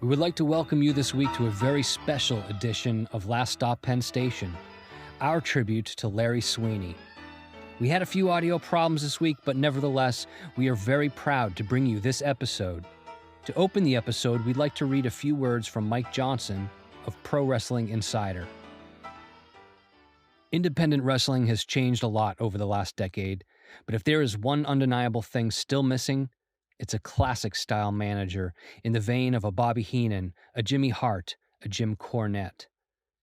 We would like to welcome you this week to a very special edition of Last Stop Penn Station, our tribute to Larry Sweeney. We had a few audio problems this week, but nevertheless, we are very proud to bring you this episode. To open the episode, we'd like to read a few words from Mike Johnson of Pro Wrestling Insider. Independent wrestling has changed a lot over the last decade, but if there is one undeniable thing still missing, it's a classic-style manager in the vein of a Bobby Heenan, a Jimmy Hart, a Jim Cornette.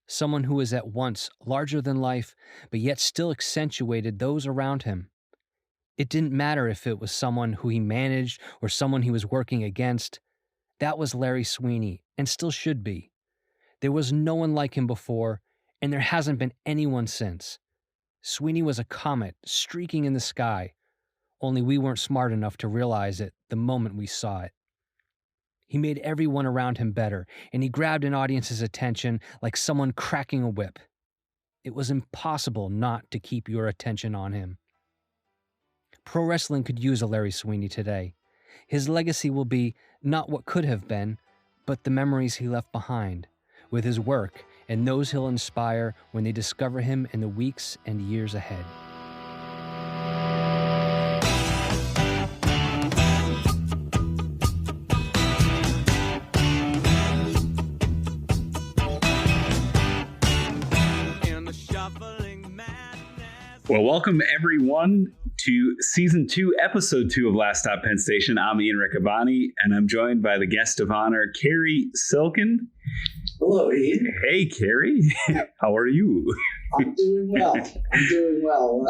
Someone who is at once larger than life, but yet still accentuated those around him. It didn't matter if it was someone who he managed or someone he was working against. That was Larry Sweeney, and still should be. There was no one like him before, and there hasn't been anyone since. Sweeney was a comet streaking in the sky, only we weren't smart enough to realize it the moment we saw it. He made everyone around him better, and he grabbed an audience's attention like someone cracking a whip. It was impossible not to keep your attention on him. Pro wrestling could use a Larry Sweeney today. His legacy will be not what could have been, but the memories he left behind, with his work and those he'll inspire when they discover him in the weeks and years ahead. Well, welcome everyone to Season 2, Episode 2 of Last Stop Penn Station. I'm Ian Riccaboni, and I'm joined by the guest of honor, Cary Silken. Hello, Ian. Hey, Cary. How are you? I'm doing well.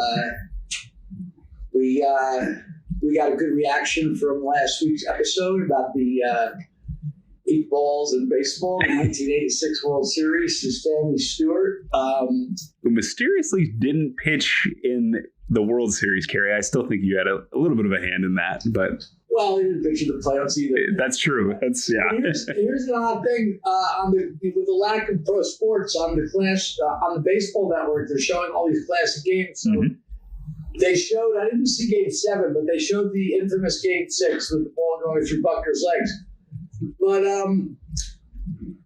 We got a good reaction from last week's episode about the 8 balls in baseball, the 1986 World Series to Stanley Stewart. Who mysteriously didn't pitch in the World Series, Cary. I still think you had a little bit of a hand in that, but... Well, he didn't pitch in the playoffs either. That's true. Here's an odd thing. With the lack of pro sports on the baseball network, they're showing all these classic games. So they showed, I didn't see Game 7, but they showed the infamous Game 6 with the ball going through Buckner's legs. But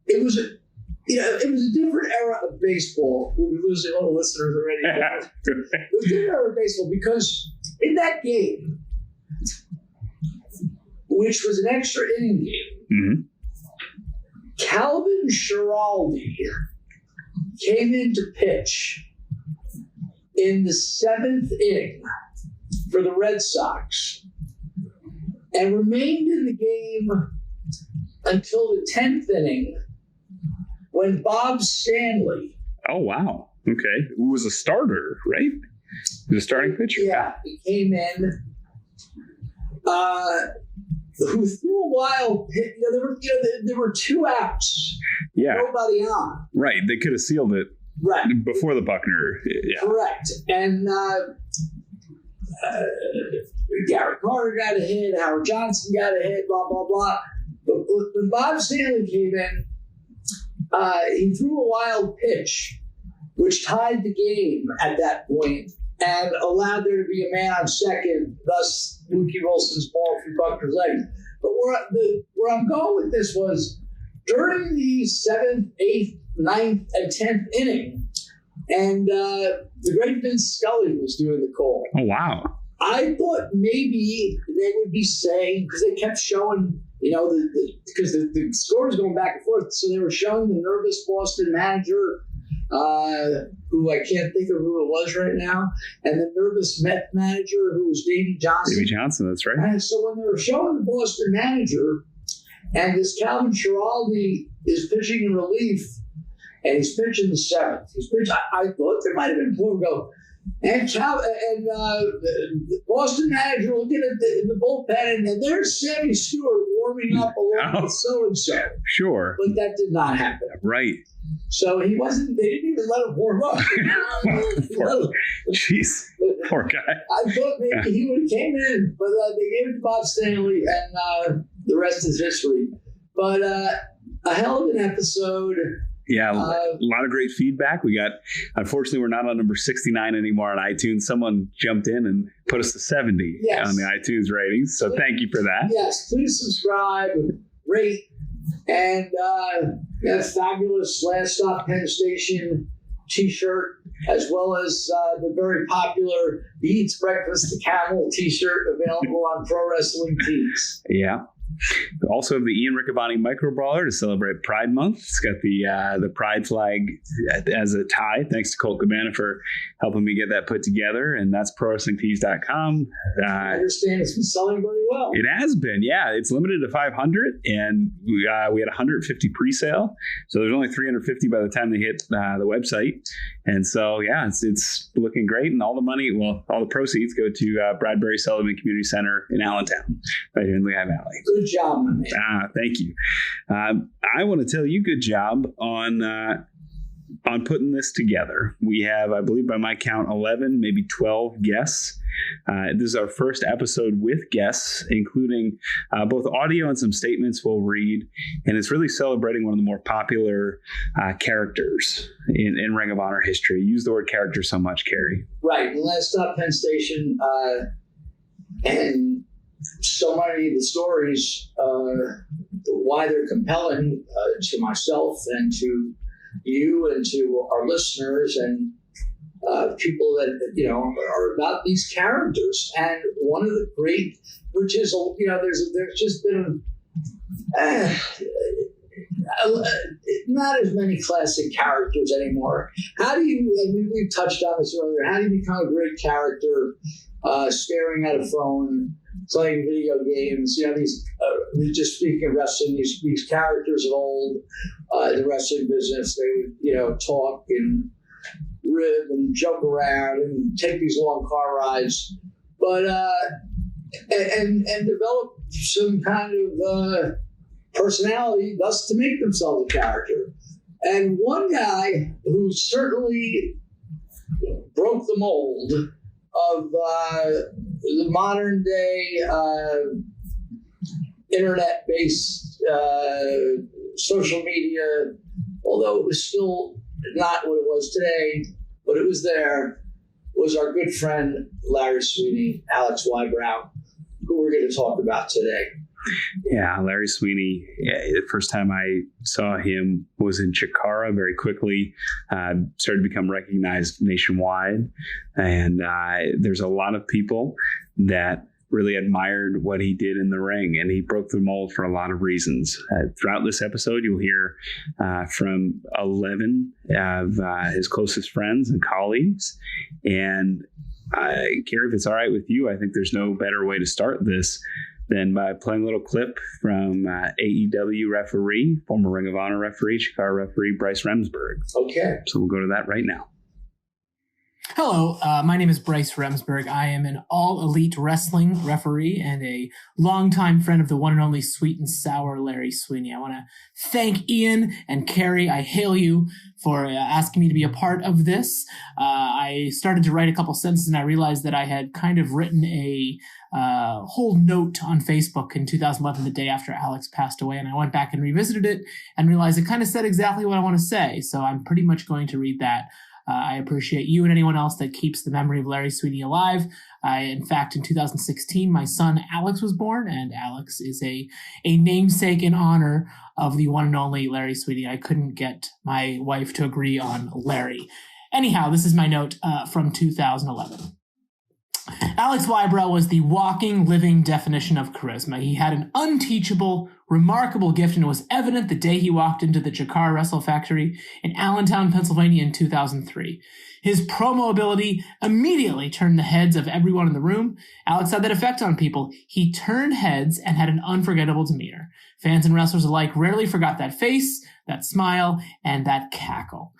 it was a different era of baseball. We're losing all the listeners already. It was a different era of baseball because in that game, which was an extra inning game, Calvin Schiraldi came in to pitch in the 7th inning for the Red Sox and remained in the game until the 10th inning when Bob Stanley... Oh, wow. Okay. Who was a starter, right? He was a starting pitcher? Yeah. He came in, who threw a wild pitch. There were 2 outs. Yeah. Nobody on. Right. They could have sealed it before the Buckner. Yeah. Correct. And Gary Carter got a hit. Howard Johnson got a hit, blah, blah, blah. But when Bob Stanley came in, he threw a wild pitch, which tied the game at that point and allowed there to be a man on second, thus Mookie Wilson's ball through Buckner's legs. But where I'm going with this was during the 7th, 8th, 9th, and 10th inning, and the great Vince Scully was doing the call. Oh, wow. I thought maybe they would be saying, because they kept showing, because the score was going back and forth, so they were showing the nervous Boston manager, who I can't think of who it was right now, and the nervous Met manager who was Davey Johnson. Davey Johnson, that's right. And so when they were showing the Boston manager, and this Calvin Schiraldi is pitching in relief, and he's pitching the 7th. I thought there might have been a point go. And the Boston manager looking at the bullpen, and there's Sammy Stewart warming up along with so-and-so. Sure. But that did not happen. Right. So they didn't even let him warm up. Jeez, poor guy. I thought maybe he would have came in, but they gave it to Bob Stanley, and the rest is history. But a hell of an episode. Yeah, a lot of great feedback. Unfortunately, we're not on number 69 anymore on iTunes. Someone jumped in and put us to 70 on the iTunes ratings. So thank you for that. Yes, please subscribe, rate, And that fabulous Last Stop Penn Station t-shirt, as well as the very popular The Eats Breakfast the Camel t-shirt available on Pro Wrestling Tees. Yeah. We also have the Ian Riccaboni Micro Brawler to celebrate Pride Month. It's got the Pride flag as a tie. Thanks to Colt Cabana for helping me get that put together. And that's ProWrestlingTees.com. I understand it's been selling very well. It has been, yeah. It's limited to 500, and we had 150 pre-sale. So there's only 350 by the time they hit the website. And so, yeah, it's looking great. And all the money, well, all the proceeds go to Bradbury Sullivan Community Center in Allentown, right here in Lehigh Valley. Good job, my man. Thank you. I want to tell you good job on putting this together. We have, I believe by my count, 11, maybe 12 guests. This is our first episode with guests, including both audio and some statements we'll read. And it's really celebrating one of the more popular characters in Ring of Honor history. You use the word character so much, Cary. Right. Last Stop Penn Station. And so many of the stories, why they're compelling to myself and to you and to our listeners and people that, are about these characters. And one of the great, which is, there's just been not as many classic characters anymore. How do you, and we've touched on this earlier, how do you become a great character staring at a phone, playing video games? These, just speaking of wrestling, these characters of old, the wrestling business, they would, talk and rib and joke around and take these long car rides, but and develop some kind of personality, thus to make themselves a character. And one guy who certainly broke the mold of the modern day internet-based social media, although it was still not what it was today, but it was there, was our good friend Larry Sweeney, Alex Wybrow, who we're going to talk about today. Yeah, Larry Sweeney. The first time I saw him was in Chikara. Very quickly started to become recognized nationwide. And there's a lot of people that really admired what he did in the ring, and he broke the mold for a lot of reasons. Throughout this episode, you'll hear from 11 of his closest friends and colleagues. And Cary, if it's all right with you, I think there's no better way to start this than by playing a little clip from AEW referee, former Ring of Honor referee, Chicago referee, Bryce Remsburg. Okay. So we'll go to that right now. Hello, my name is Bryce Remsburg. I am an all-elite wrestling referee and a longtime friend of the one and only sweet and sour Larry Sweeney. I want to thank Ian and Cary. I hail you for asking me to be a part of this. I started to write a couple sentences and I realized that I had kind of written a whole note on Facebook in 2011, the day after Alex passed away, and I went back and revisited it and realized it kind of said exactly what I want to say. So I'm pretty much going to read that. I appreciate you and anyone else that keeps the memory of Larry Sweeney alive. In fact, in 2016, my son Alex was born, and Alex is a namesake in honor of the one and only Larry Sweeney. I couldn't get my wife to agree on Larry. Anyhow, this is my note from 2011. Alex Wybrow was the walking, living definition of charisma. He had an unteachable, remarkable gift, and it was evident the day he walked into the Chikara Wrestle Factory in Allentown, Pennsylvania in 2003. His promo ability immediately turned the heads of everyone in the room. Alex had that effect on people. He turned heads and had an unforgettable demeanor. Fans and wrestlers alike rarely forgot that face, that smile, and that cackle.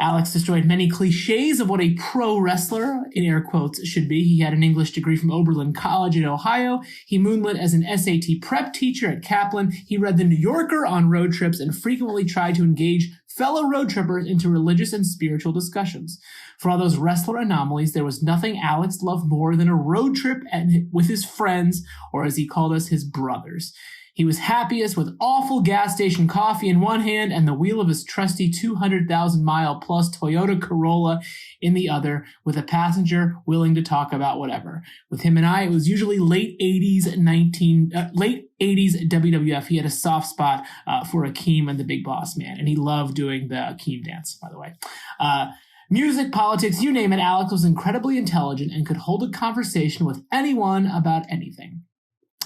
Alex destroyed many cliches of what a pro wrestler, in air quotes, should be. He had an English degree from Oberlin College in Ohio. He moonlit as an SAT prep teacher at Kaplan. He read The New Yorker on road trips and frequently tried to engage fellow road trippers into religious and spiritual discussions. For all those wrestler anomalies, there was nothing Alex loved more than a road trip with his friends, or as he called us, his brothers. He was happiest with awful gas station coffee in one hand and the wheel of his trusty 200,000-mile-plus Toyota Corolla in the other, with a passenger willing to talk about whatever. With him and I, it was usually late 80s 80s WWF, he had a soft spot for Akeem and the Big Boss Man, and he loved doing the Akeem dance, by the way. Music, politics, you name it, Alex was incredibly intelligent and could hold a conversation with anyone about anything.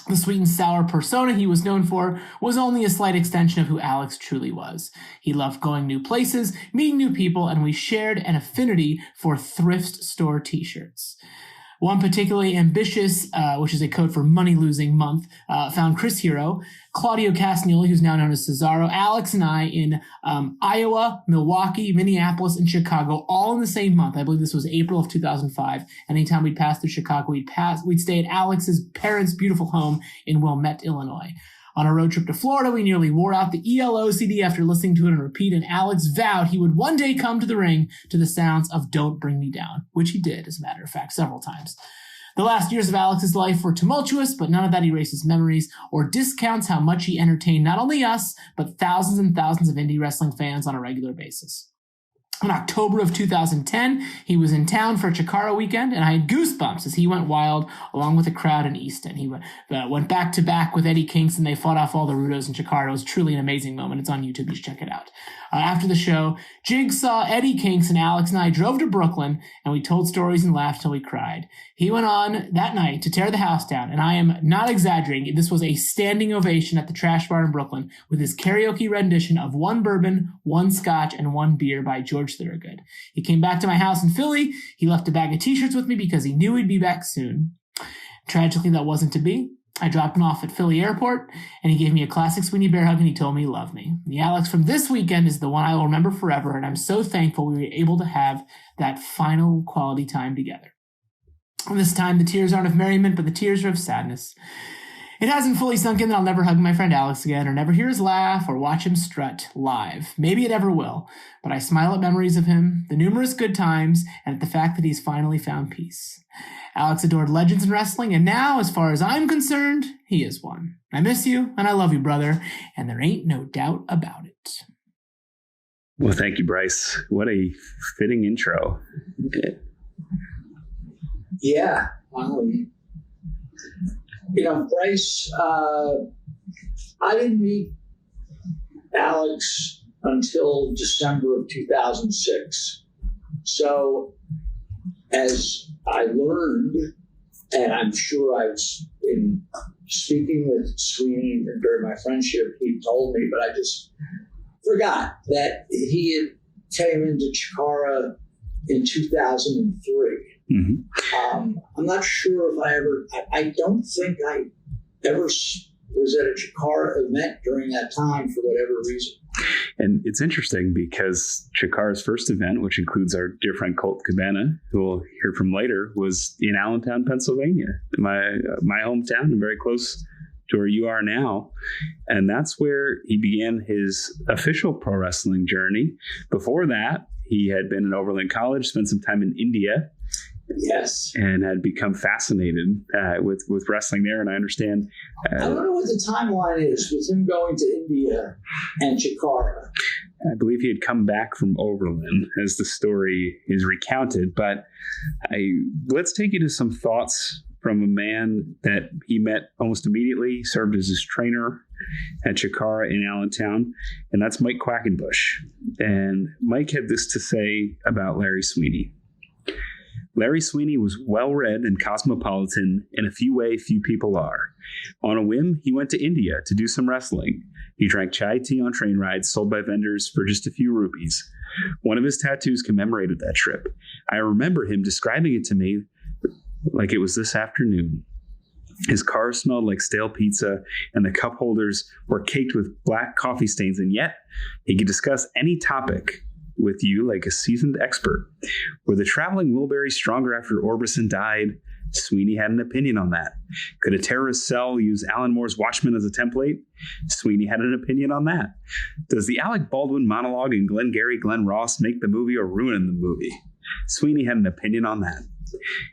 The sweet and sour persona he was known for was only a slight extension of who Alex truly was. He loved going new places, meeting new people, and we shared an affinity for thrift store t-shirts. One particularly ambitious, which is a code for money-losing month, found Chris Hero, Claudio Castagnoli, who's now known as Cesaro, Alex and I in Iowa, Milwaukee, Minneapolis, and Chicago, all in the same month. I believe this was April of 2005. Anytime we'd pass through Chicago, we'd stay at Alex's parents' beautiful home in Wilmette, Illinois. On a road trip to Florida, we nearly wore out the ELO CD after listening to it on repeat, and Alex vowed he would one day come to the ring to the sounds of Don't Bring Me Down, which he did, as a matter of fact, several times. The last years of Alex's life were tumultuous, but none of that erases memories or discounts how much he entertained not only us, but thousands and thousands of indie wrestling fans on a regular basis. In October of 2010, he was in town for a Chikara weekend, and I had goosebumps as he went wild along with the crowd in Easton. He went back-to-back with Eddie Kingston. They fought off all the Rudos in Chikara. It was truly an amazing moment. It's on YouTube. You should check it out. After the show, Jigsaw, Eddie Kingston, Alex, and I drove to Brooklyn, and we told stories and laughed till we cried. He went on that night to tear the house down, and I am not exaggerating. This was a standing ovation at the Trash Bar in Brooklyn with his karaoke rendition of One Bourbon, One Scotch, and One Beer by George Thorogood. He came back to my house in Philly. He left a bag of t-shirts with me because he knew he'd be back soon. Tragically, that wasn't to be. I dropped him off at Philly Airport, and he gave me a classic Sweeney bear hug, and he told me he loved me. The Alex from this weekend is the one I will remember forever, and I'm so thankful we were able to have that final quality time together. And this time, the tears aren't of merriment, but the tears are of sadness. It hasn't fully sunk in that I'll never hug my friend Alex again, or never hear his laugh, or watch him strut live. Maybe it ever will, but I smile at memories of him, the numerous good times, and at the fact that he's finally found peace. Alex adored legends in wrestling, and now, as far as I'm concerned, he is one. I miss you, and I love you, brother, and there ain't no doubt about it. Well, thank you, Bryce. What a fitting intro. Yeah. Bryce, I didn't meet Alex until December of 2006. So as I learned, and I'm sure I was in speaking with Sweeney during my friendship, he told me, but I just forgot that he had came into Chikara in 2003. Mm-hmm. I'm not sure if I don't think I ever was at a Chikara event during that time for whatever reason. And it's interesting because Chikara's first event, which includes our dear friend Colt Cabana, who we'll hear from later, was in Allentown, Pennsylvania, my hometown, and very close to where you are now. And that's where he began his official pro wrestling journey. Before that, he had been in Oberlin College, spent some time in India. Yes. And had become fascinated with wrestling there. And I understand. I don't know what the timeline is with him going to India and Chikara. I believe he had come back from Oberlin, as the story is recounted. But let's take you to some thoughts from a man that he met almost immediately, served as his trainer at Chikara in Allentown, and that's Mike Quackenbush. And Mike had this to say about Larry Sweeney. Larry Sweeney was well-read and cosmopolitan in a way few people are. On a whim, he went to India to do some wrestling. He drank chai tea on train rides sold by vendors for just a few rupees. One of his tattoos commemorated that trip. I remember him describing it to me like it was this afternoon. His car smelled like stale pizza, and the cup holders were caked with black coffee stains, and yet he could discuss any topic with you like a seasoned expert. Were the traveling Wilburys stronger after Orbison died? Sweeney had an opinion on that. Could a terrorist cell use Alan Moore's Watchmen as a template? Sweeney had an opinion on that. Does the Alec Baldwin monologue in Glengarry Glen Ross make the movie or ruin the movie? Sweeney had an opinion on that.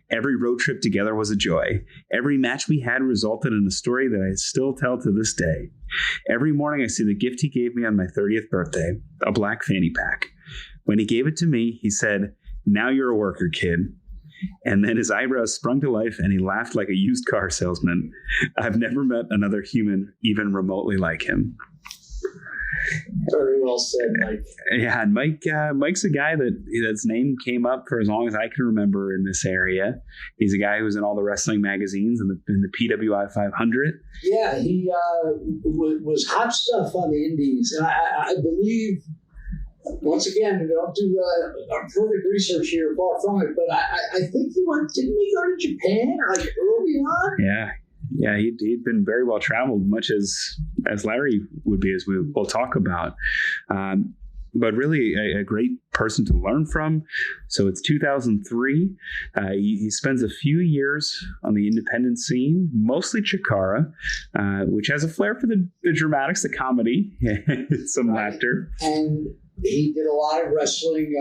Every road trip together was a joy. Every match we had resulted in a story that I still tell to this day. Every morning I see the gift he gave me on my 30th birthday, a black fanny pack. When he gave it to me, he said, "Now you're a worker, kid." And then his eyebrows sprung to life and he laughed like a used car salesman. I've never met another human even remotely like him. Very well said, Mike. Yeah, and Mike's a guy that's name came up for as long as I can remember in this area. He's a guy who was in all the wrestling magazines in the PWI 500. Yeah, he was hot stuff on the indies. And I believe, once again, I don't do perfect research here, far from it, but I think didn't he go to Japan or like early on? Yeah, he'd been very well traveled, much as Larry would be, as we'll talk about. But really a great person to learn from. So it's 2003. He spends a few years on the independent scene, mostly Chikara, which has a flair for the dramatics, the comedy, some laughter. And he did a lot of wrestling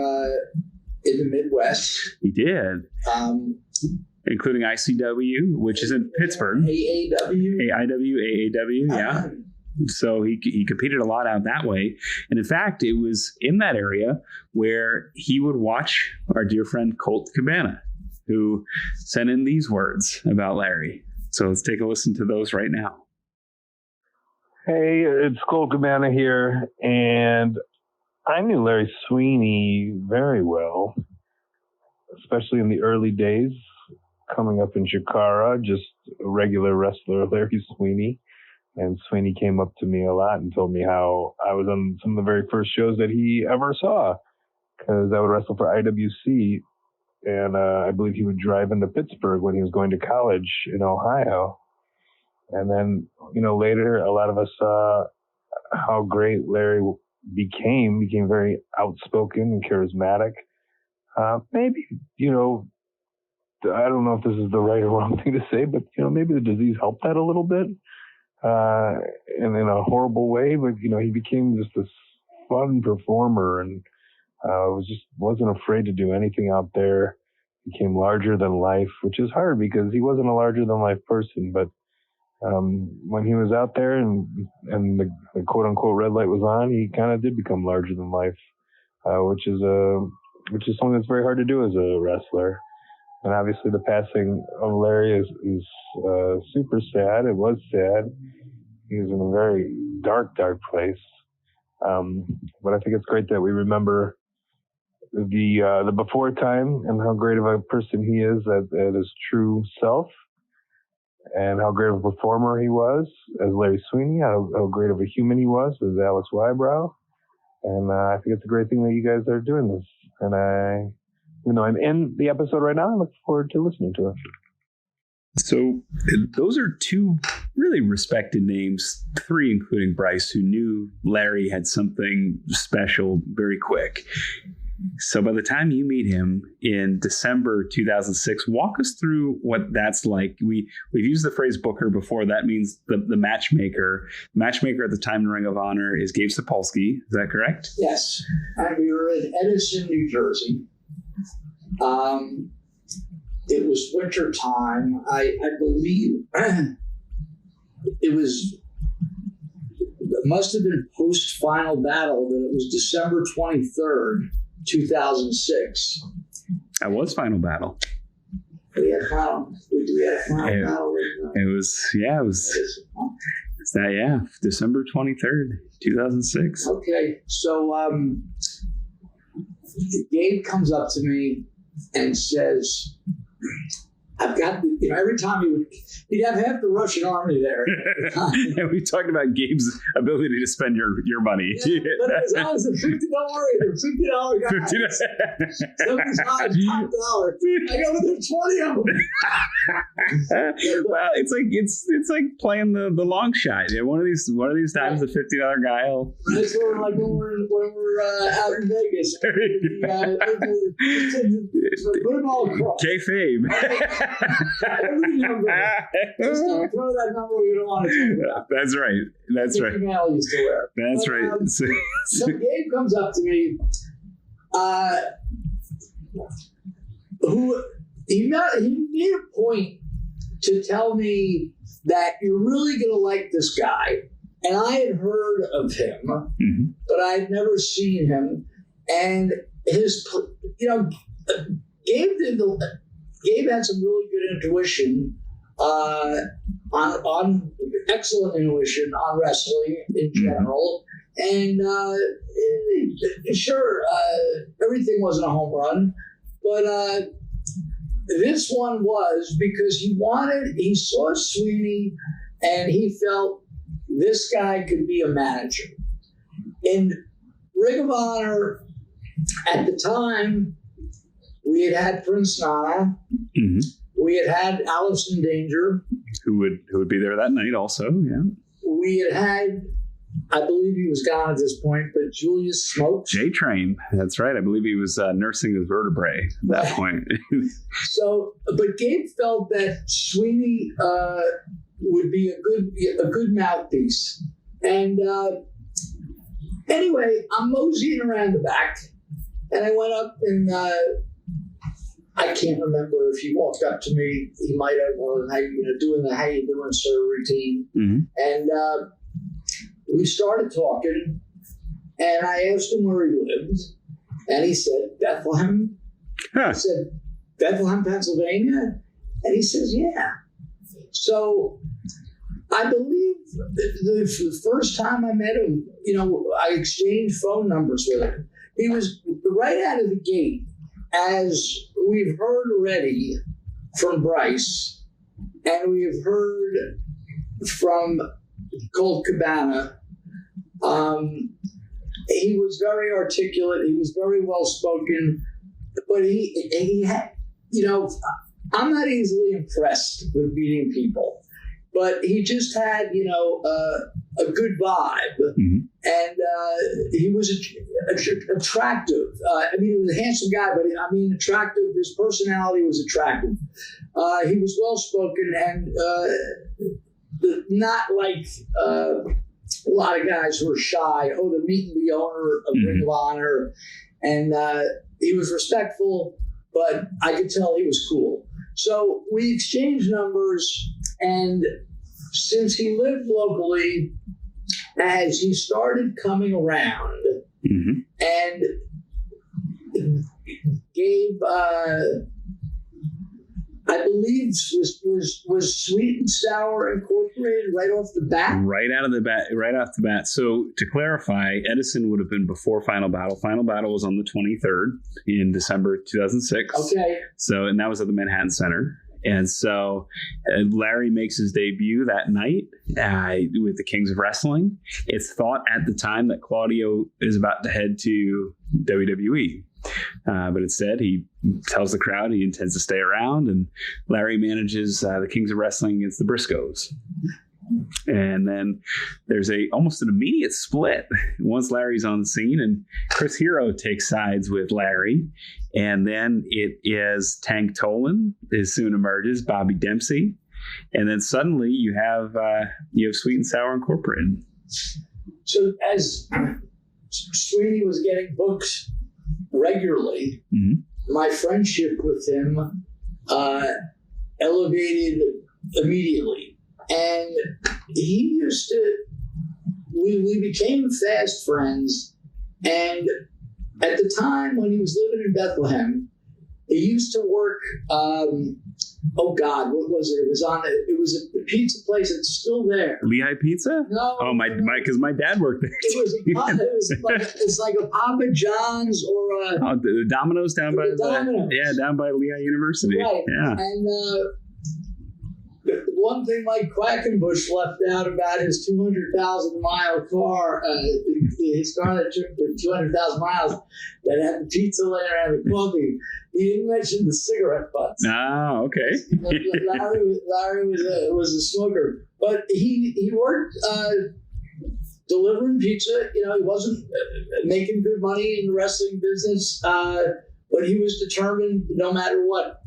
in the Midwest. He did. Including ICW, which is in Pittsburgh. AAW, yeah. So he competed a lot out that way. And in fact, it was in that area where he would watch our dear friend Colt Cabana, who sent in these words about Larry. So let's take a listen to those right now. Hey, it's Colt Cabana here. And I knew Larry Sweeney very well, especially in the early days. Coming up in Chikara, just a regular wrestler, Larry Sweeney. And Sweeney came up to me a lot and told me how I was on some of the very first shows that he ever saw, because I would wrestle for IWC. And I believe he would drive into Pittsburgh when he was going to college in Ohio. And then, later, a lot of us saw how great Larry became very outspoken and charismatic. Maybe, I don't know if this is the right or wrong thing to say, but, maybe the disease helped that a little bit, and in a horrible way. But, he became just this fun performer and wasn't afraid to do anything out there. Became larger than life, which is hard because he wasn't a larger than life person. But when he was out there and the quote unquote red light was on, he kind of did become larger than life, which is something that's very hard to do as a wrestler. And obviously the passing of Larry is super sad. It was sad. He was in a very dark place. But I think it's great that we remember the before time and how great of a person he is at his true self, and how great of a performer he was as Larry Sweeney, how great of a human he was as Alex Wybrow. And I think it's a great thing that you guys are doing this. And I'm in the episode right now. I look forward to listening to it. So those are two really respected names, three including Bryce, who knew Larry had something special very quick. So by the time you meet him in December 2006, walk us through what that's like. We've used the phrase booker before. That means the matchmaker. Matchmaker at the time in Ring of Honor is Gabe Sapolsky. Is that correct? Yes. And we were in Edison, New Jersey. It was winter time. I believe it must have been post-final battle, that it was December 23rd, 2006. That was final battle. We had a final battle. It was December 23rd, 2006. Okay, so Gabe comes up to me and says, I've got, every time he'd have half the Russian army there. And we talked about Gabe's ability to spend your money. Yeah, but it was always don't worry, they're $50 guys. $75 top dollar. I go, but there's 20 of them. Well, it's like playing the long shot. Yeah, one of these times, the $50 guy will. That's sort of like when we're out in Vegas. Put them all across. Kayfabe. Every number. Just don't throw that number we don't want to talk about. That's right. That's right. Mel used to wear. That's right. So Gabe comes up to me, who he made a point to tell me that you're really going to like this guy. And I had heard of him, but I had never seen him. And his, Gabe did Gabe had some really good intuition, on excellent intuition on wrestling in general. And sure, everything wasn't a home run, but this one was, because he saw Sweeney and he felt this guy could be a manager. In Ring of Honor, at the time, we had Prince Nana. Mm-hmm. We had Alice in Danger. Who would be there that night also, yeah. We had, I believe he was gone at this point, but Julius Smokes. J-Train, that's right. I believe he was nursing his vertebrae at that point. So, but Gabe felt that Sweeney would be a good mouthpiece. And anyway, I'm moseying around the back, and I went up and I can't remember if he walked up to me. He might have, doing the "How you doing, sir" routine. Mm-hmm. And we started talking, and I asked him where he lived, and he said Bethlehem. Huh. I said, Bethlehem, Pennsylvania? And he says, yeah. So I believe the first time I met him, I exchanged phone numbers with him. He was right out of the gate, as we've heard already from Bryce, and we've heard from Colt Cabana. He was very articulate. He was very well spoken, but he had, I'm not easily impressed with meeting people, but he just had, a good vibe. Mm-hmm. And he was attractive. He was a handsome guy, but attractive. His personality was attractive. He was well spoken and not like a lot of guys who are shy. Oh, they're meeting the owner of Ring of Honor. And he was respectful, but I could tell he was cool. So we exchanged numbers, and since he lived locally, as he started coming around, mm-hmm. and Gabe, I believe was Sweet and Sour Incorporated right off the bat. Right off the bat. So to clarify, Edison would have been before Final Battle. Final Battle was on the 23rd in December 2006. Okay. So, and that was at the Manhattan Center. And so Larry makes his debut that night with the Kings of Wrestling. It's thought at the time that Claudio is about to head to WWE. But instead, he tells the crowd he intends to stay around, and Larry manages the Kings of Wrestling against the Briscoes. And then there's almost an immediate split once Larry's on the scene, and Chris Hero takes sides with Larry. And then it is Tank Tolan who soon emerges, Bobby Dempsey, and then suddenly you have Sweet and Sour Incorporated. So as Sweeney was getting booked regularly, mm-hmm. my friendship with him elevated immediately. And he used to, we became fast friends. And at the time when he was living in Bethlehem, he used to work, what was it? It was a pizza place that's still there. Lehigh Pizza? No. Oh, because my dad worked there. It's like a Papa John's or a... the Domino's down by down by Lehigh University. Right. Yeah. And one thing Mike Quackenbush left out about his 200,000-mile car, his car that took 200,000 miles, that had the pizza laying around the coffee, he didn't mention the cigarette butts. Oh, okay. Larry was a smoker, but he worked delivering pizza. He wasn't making good money in the wrestling business, but he was determined no matter what.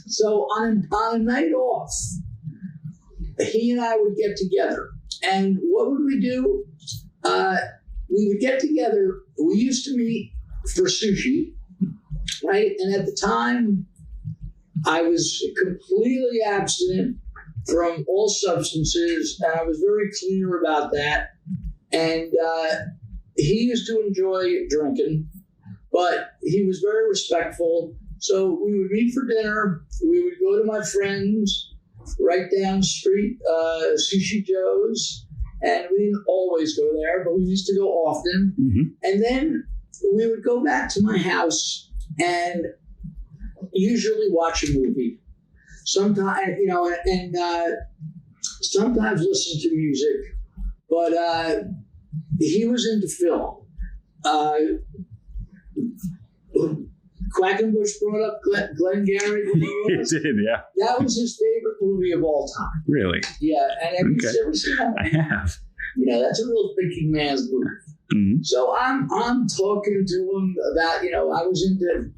So on a night off, he and I would get together. And what would we do? We would get together. We used to meet for sushi, right? And at the time, I was completely abstinent from all substances, and I was very clear about that. And he used to enjoy drinking, but he was very respectful. So we would meet for dinner. We would go to my friends right down the street, Sushi Joe's, and we didn't always go there, but we used to go often. Mm-hmm. And then we would go back to my house and usually watch a movie. Sometimes, and sometimes listen to music. But he was into film. Quackenbush brought up Glengarry. He did, yeah. That was his favorite movie of all time. Really? Yeah, and have you ever seen that? I have. That's a real thinking man's movie. Mm-hmm. So I'm talking to him about, I was into,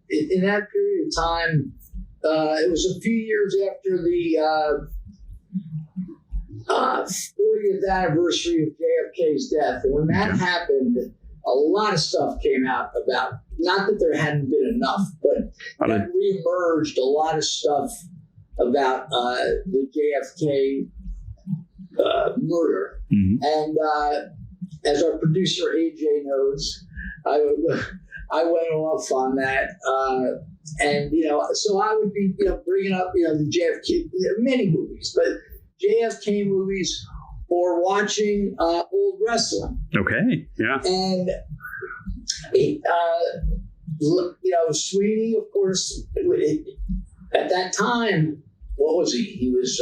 in that period of time, it was a few years after the 40th anniversary of JFK's death. And when that happened, a lot of stuff came out about, not that there hadn't been enough, but that reemerged a lot of stuff about the JFK murder. Mm-hmm. And as our producer AJ knows, I went off on that. And so I would be bringing up the JFK, many movies, but JFK movies, or watching old wrestling. Okay, yeah. And Sweeney, of course, at that time, what was he? He was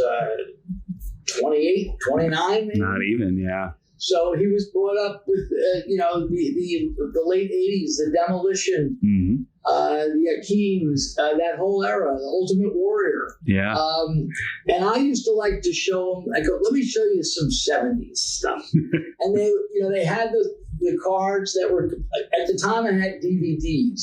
28, 29, maybe? Not even, yeah. So he was brought up with, the late 80s, the Demolition, mm-hmm. The Akeems, that whole era, the Ultimate Warrior. Yeah. And I used to like to show them, I go, let me show you some 70s stuff. And they had the cards that were, at the time I had DVDs.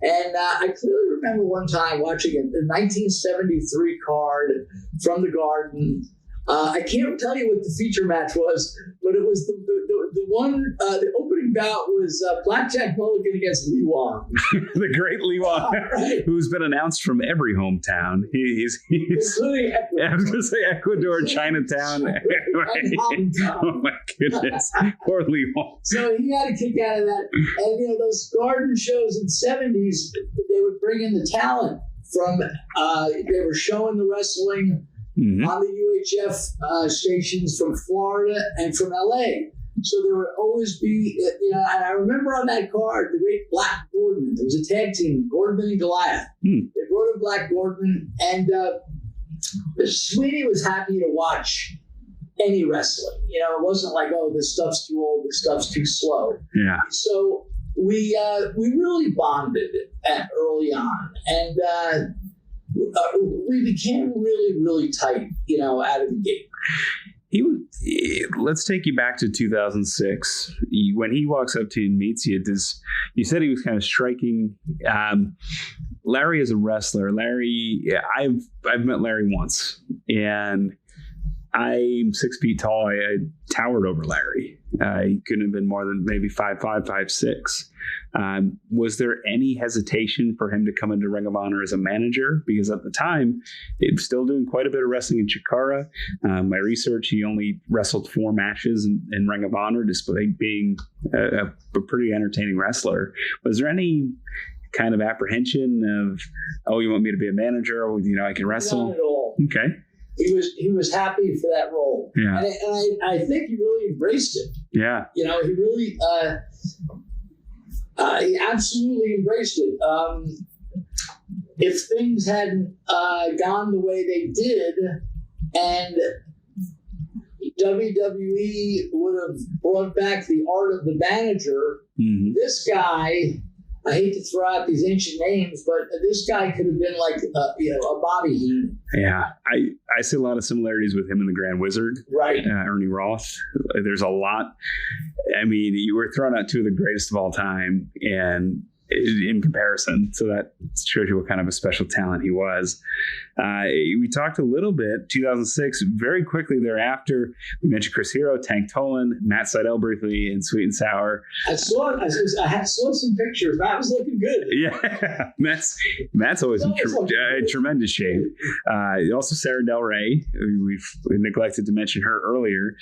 And I clearly remember one time watching the 1973 card from the Garden. I can't tell you what the feature match was, but it was the one, the opening bout was Blackjack Mulligan against Lee Wong. The great Lee Wong, right. Who's been announced from every hometown. He's including Ecuador. Yeah, I was going to say Ecuador, Chinatown. Oh my goodness. Poor Lee Wong. So he had a kick out of that. And those garden shows in the 70s, they would bring in the talent from, they were showing the wrestling mm-hmm. on the UHF stations from Florida and from LA. So there would always be, and I remember on that card, the great Black Gordon. There was a tag team, Gordon and Goliath. Mm. They brought in Black Gordon, and Sweeney was happy to watch any wrestling. It wasn't like, oh, this stuff's too old, this stuff's too slow. Yeah. So we really bonded early on, and we became really, really tight, out of the gate. Let's take you back to 2006. When he walks up to you and meets you, you said he was kind of striking. Larry is a wrestler. Larry, I've met Larry once, and I'm 6 feet tall. I towered over Larry. He couldn't have been more than maybe 5'5", 5'6". Was there any hesitation for him to come into Ring of Honor as a manager? Because at the time, he was still doing quite a bit of wrestling in Chikara. My research, he only wrestled 4 matches in Ring of Honor, despite being a pretty entertaining wrestler. Was there any kind of apprehension of, oh, you want me to be a manager? Or, I can wrestle? Not at all. Okay. He was happy for that role. Yeah. And I think he really embraced it. Yeah. He really, he absolutely embraced it. If things hadn't gone the way they did, and WWE would have brought back the art of the manager, mm-hmm. this guy, I hate to throw out these ancient names, but this guy could have been like, a Bobby Heenan. Yeah, I see a lot of similarities with him and the Grand Wizard, right? Ernie Roth. There's a lot. I mean, you were throwing out 2 of the greatest of all time, and in comparison, so that shows you what kind of a special talent he was. We talked a little bit, 2006, very quickly thereafter, we mentioned Chris Hero, Tank Tolan, Matt Sydal briefly in Sweet and Sour. I saw some pictures. Matt was looking good. Yeah, Matt's always in tremendous shape. Also Sarah Del Rey, we've neglected to mention her earlier.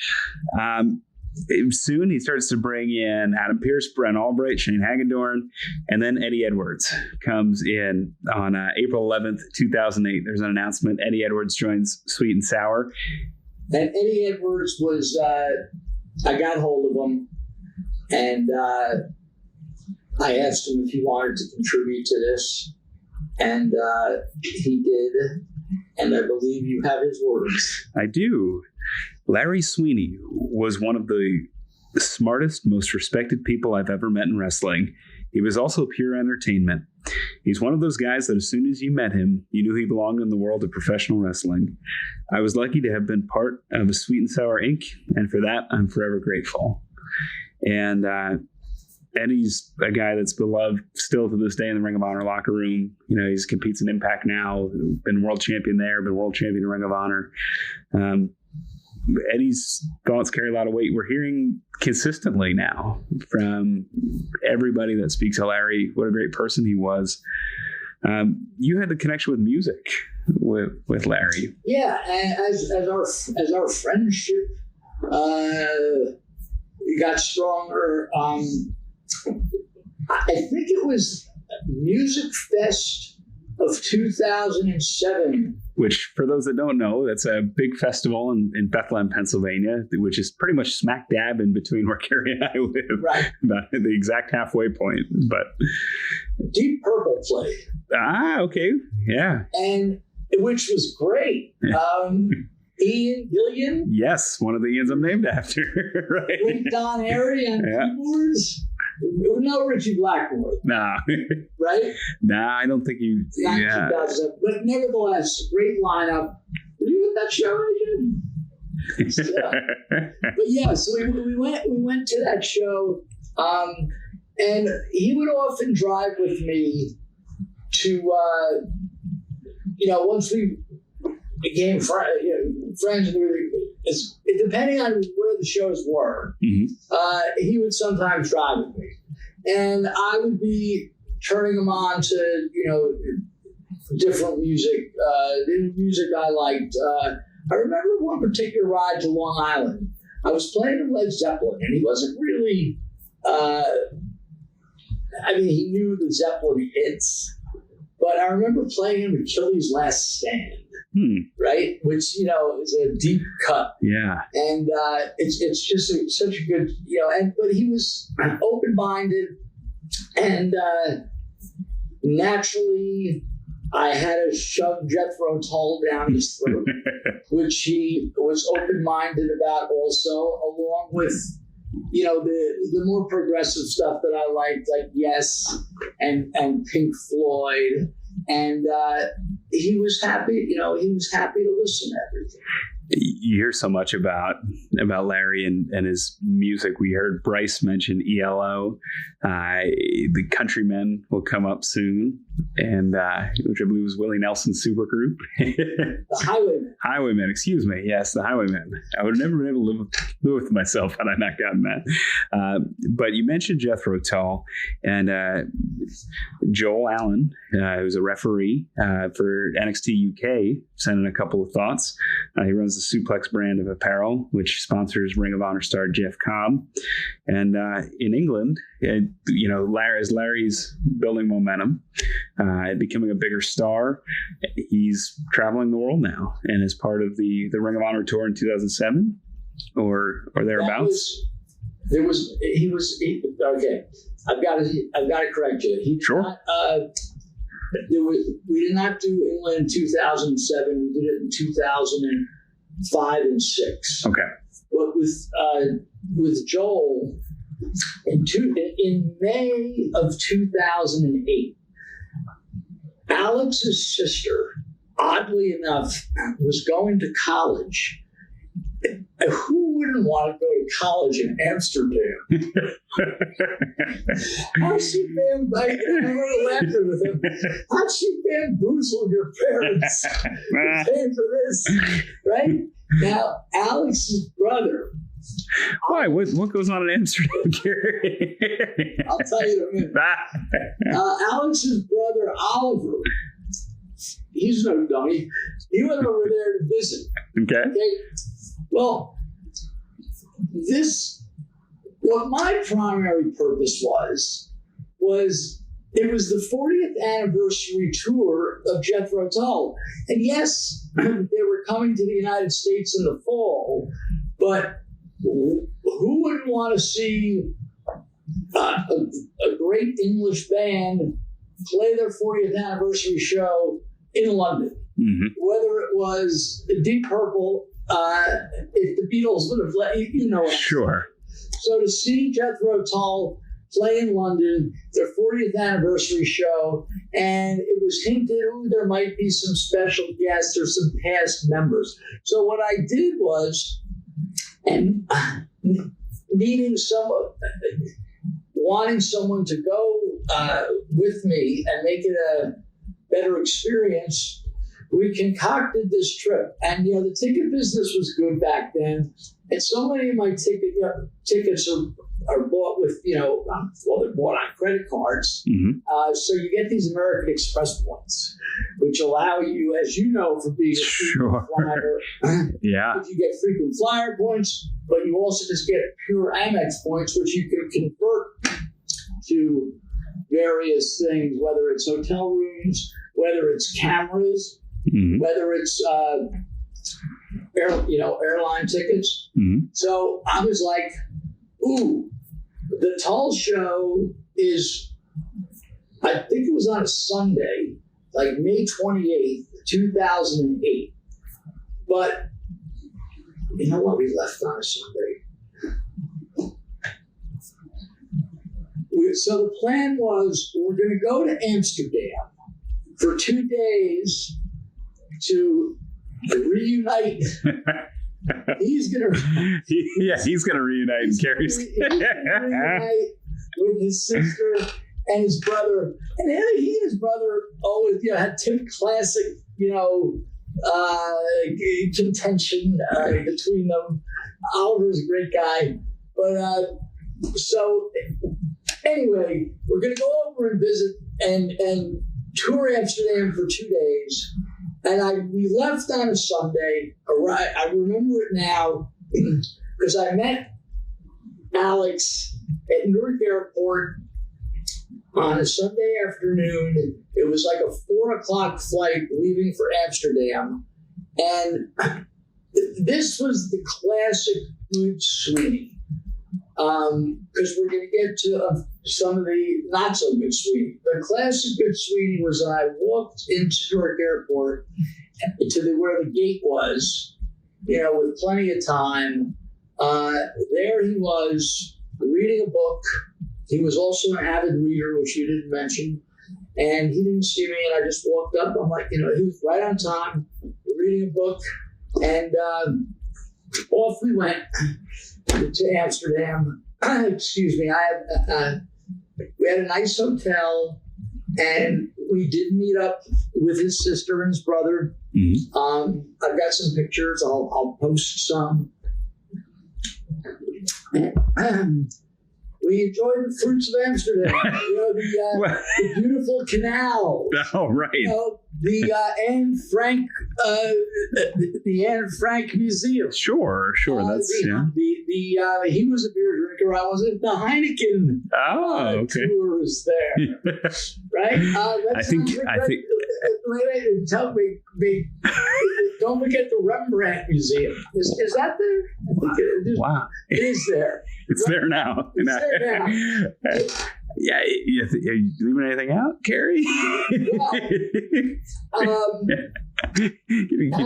soon he starts to bring in Adam Pearce, Brent Albright, Shane Hagedorn, and then Eddie Edwards comes in on April 11th, 2008. There's an announcement. Eddie Edwards joins Sweet and Sour. And Eddie Edwards was, I got hold of him, and I asked him if he wanted to contribute to this, and he did, and I believe you have his words. I do. Larry Sweeney was one of the smartest, most respected people I've ever met in wrestling. He was also pure entertainment. He's one of those guys that as soon as you met him, you knew he belonged in the world of professional wrestling. I was lucky to have been part of a Sweet and Sour Inc., and for that, I'm forever grateful. And Eddie's a guy that's beloved still to this day in the Ring of Honor locker room. You know, he competes in Impact now, been world champion there, been world champion in Ring of Honor. Eddie's thoughts carry a lot of weight. We're hearing consistently now from everybody that speaks of Larry, what a great person he was. You had the connection with music with Larry. Yeah, and as our friendship got stronger, I think it was Music Fest of 2007. Which, for those that don't know, that's a big festival in Bethlehem, Pennsylvania, which is pretty much smack dab in between where Cary and I live. Right. About the exact halfway point. But Deep Purple played. Okay. Yeah. And which was great. Ian Gillian. Yes, one of the Ians I'm named after. Right. With Don Airy on keyboards. No Richie Blackmore. Nah. Right? Nah, I don't think you. Yeah. But nevertheless, great lineup. Were you at that show, Adrian? But yeah, so we went to that show, and he would often drive with me to, once we became friends, and depending on where the shows were, he would sometimes drive with me. And I would be turning him on to, different music, the music I liked. I remember one particular ride to Long Island. I was playing with Led Zeppelin, and he wasn't really, he knew the Zeppelin hits, but I remember playing him Achilles' Last Stand. Right, which is a deep cut. Yeah, and it's just such a good but he was open-minded, and naturally, I had to shove Jethro Tull down his throat, which he was open-minded about also, along with the more progressive stuff that I liked, like Yes and Pink Floyd. And he was happy, he was happy to listen to everything. You hear so much about Larry and his music. We heard Bryce mention ELO. The Countrymen will come up soon, and which I believe was Willie Nelson's supergroup. The Highwaymen. Highwaymen, excuse me. Yes, the Highwaymen. I would have never been able to live with myself had I not gotten that. But you mentioned Jethro Tull and Joel Allen, who's a referee for NXT UK, sent in a couple of thoughts. He runs the Suplex brand of apparel, which sponsors Ring of Honor star Jeff Cobb. And in England, as Larry's building momentum, becoming a bigger star, he's traveling the world now and is part of the Ring of Honor tour in 2007 or thereabouts. Okay. I've got to correct you. He sure. We did not do England in 2007. We did it in 2005 and 6. Okay. But with Joel, in May of 2008, Alex's sister, oddly enough, was going to college. Who wouldn't want to go to college in Amsterdam? How'd she laughing with him? How'd she bamboozle your parents to pay for this? Right? Now, Alex's brother. Why? What goes on in Amsterdam, Cary? I'll tell you in a minute. Alex's brother, Oliver, he's no dummy. He went over there to visit. Okay. Well, this what my primary purpose was it was the 40th anniversary tour of Jethro Tull. And yes, they were coming to the United States in the fall, but who wouldn't want to see a great English band play their 40th anniversary show in London? Mm-hmm. Whether it was Deep Purple, if the Beatles would have let you know. Sure. So to see Jethro Tull play in London, their 40th anniversary show, and it was hinted, there might be some special guests or some past members. So what I did was, and wanting someone to go with me and make it a better experience, we concocted this trip. And, the ticket business was good back then. And so many of my tickets are bought with, they're bought on credit cards. Mm-hmm. So you get these American Express points, which allow you, as you know, for being a frequent flyer, yeah, you get frequent flyer points, but you also just get pure Amex points, which you can convert to various things, whether it's hotel rooms, whether it's cameras, mm-hmm. whether it's airline tickets. Mm-hmm. So I was like, ooh, the Tull show is, I think it was on a Sunday, like May 28th, 2008. But you know what? We left on a Sunday. So the plan was, we're going to go to Amsterdam for 2 days to reunite. He's gonna reunite in Cary's. Reunite with his sister and his brother, and he and his brother always, had classic, contention between them. Oliver's a great guy, but so anyway, we're gonna go over and visit and tour Amsterdam for 2 days. And we left on a Sunday. I remember it now because I met Alex at Newark Airport on a Sunday afternoon. It was like a 4:00 flight leaving for Amsterdam. And this was the classic Good Sweeney. Because we're going to get to some of the not so good Sweeney. The classic good Sweeney was I walked into Newark Airport to where the gate was, with plenty of time. There he was reading a book. He was also an avid reader, which you didn't mention. And he didn't see me, and I just walked up. I'm like, he was right on time, reading a book. And off we went to Amsterdam. Excuse me. We had a nice hotel, and we did meet up with his sister and his brother. Mm-hmm. I've got some pictures. I'll post some. We enjoyed the fruits of Amsterdam. The beautiful canal. Oh, right. The Anne Frank, the Anne Frank Museum. Sure. That's he was a beer drinker. I was at the Heineken tour was there, right? I think. Tell me, don't forget the Rembrandt Museum. Is that there? Wow, it is there. It's there now. It's there now. Yeah, are you leaving anything out, Cary? You can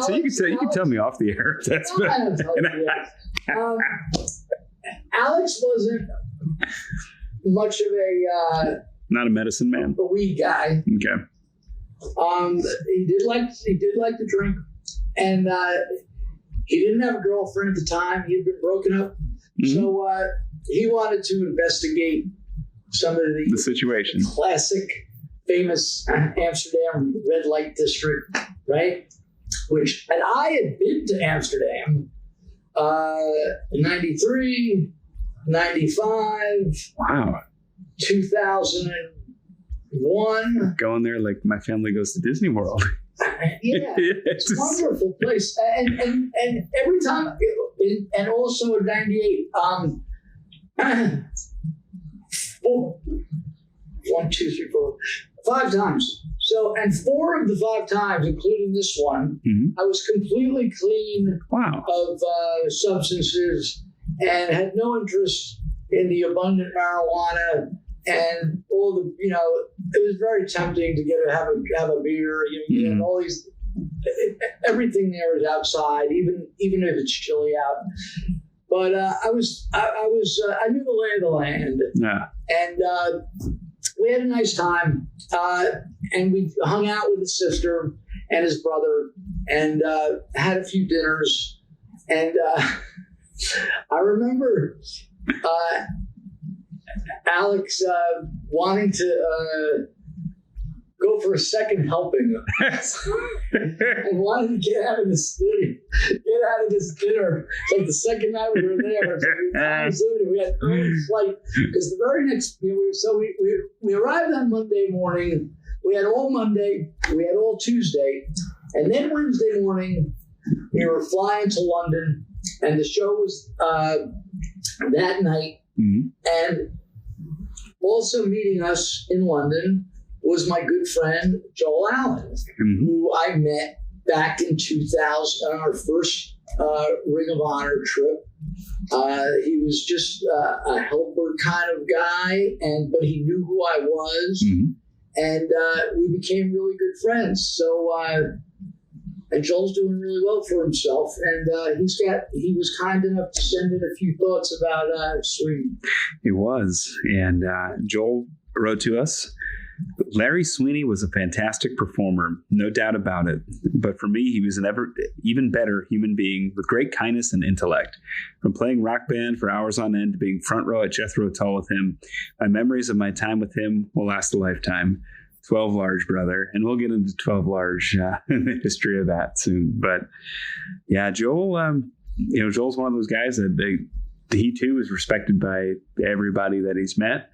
tell me off the air. Alex wasn't much of a not a medicine man, a weed guy. Okay. He did like to drink, and he didn't have a girlfriend at the time. He had been broken up, mm-hmm. So he wanted to investigate some of the situation. Classic, famous Amsterdam red light district, right? And I had been to Amsterdam in 93, 95. Wow. 2001. Going there like my family goes to Disney World. Yeah, it's a wonderful place. And every time, and also in 98, Four. 1, 2, 3, 4, 5 times. So, and 4 of the 5 times, including this one, I was completely clean of substances and had no interest in the abundant marijuana and all the, you know, it was very tempting to have a beer. You know, all these, everything there is outside, even if it's chilly out. But I knew the lay of the land. Yeah. And we had a nice time. And we hung out with his sister and his brother and had a few dinners. And I remember Alex wanting to go for a second helping and wanted to get out of this dinner. It's like the second night we were there. We had early flight because the very next, we arrived on Monday morning. We had all Monday, we had all Tuesday, and then Wednesday morning we were flying to London, and the show was that night. And also meeting us in London was my good friend Joel Allen, who I met back in 2000 on our first Ring of Honor trip. He was just a helper kind of guy, but he knew who I was, and we became really good friends. So, and Joel's doing really well for himself, and he was kind enough to send in a few thoughts about Sweeney. He was, and Joel wrote to us. Larry Sweeney was a fantastic performer, no doubt about it. But for me, he was an even better human being with great kindness and intellect. From playing rock band for hours on end to being front row at Jethro Tull with him, my memories of my time with him will last a lifetime. 12 large, brother. And we'll get into 12 large in the history of that soon. But yeah, Joel, Joel's one of those guys that he too is respected by everybody that he's met.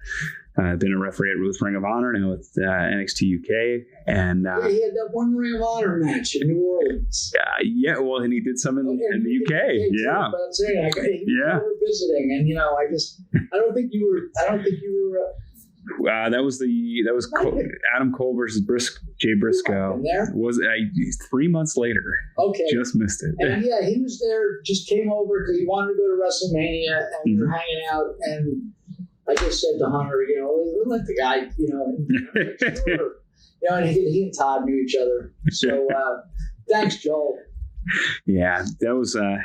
Been a referee at Ring of Honor, now with NXT UK, and he had that one Ring of Honor match in New Orleans. Well, and he did some in the UK. Yeah, but I'm saying, he was visiting, and I don't think you were. That was Adam Cole versus Jay Briscoe. Was 3 months later? Okay, just missed it. And he was there. Just came over because he wanted to go to WrestleMania, and we were hanging out and. I just said to Hunter, let the guy, and he and Todd knew each other. So thanks, Joel. Yeah, that was a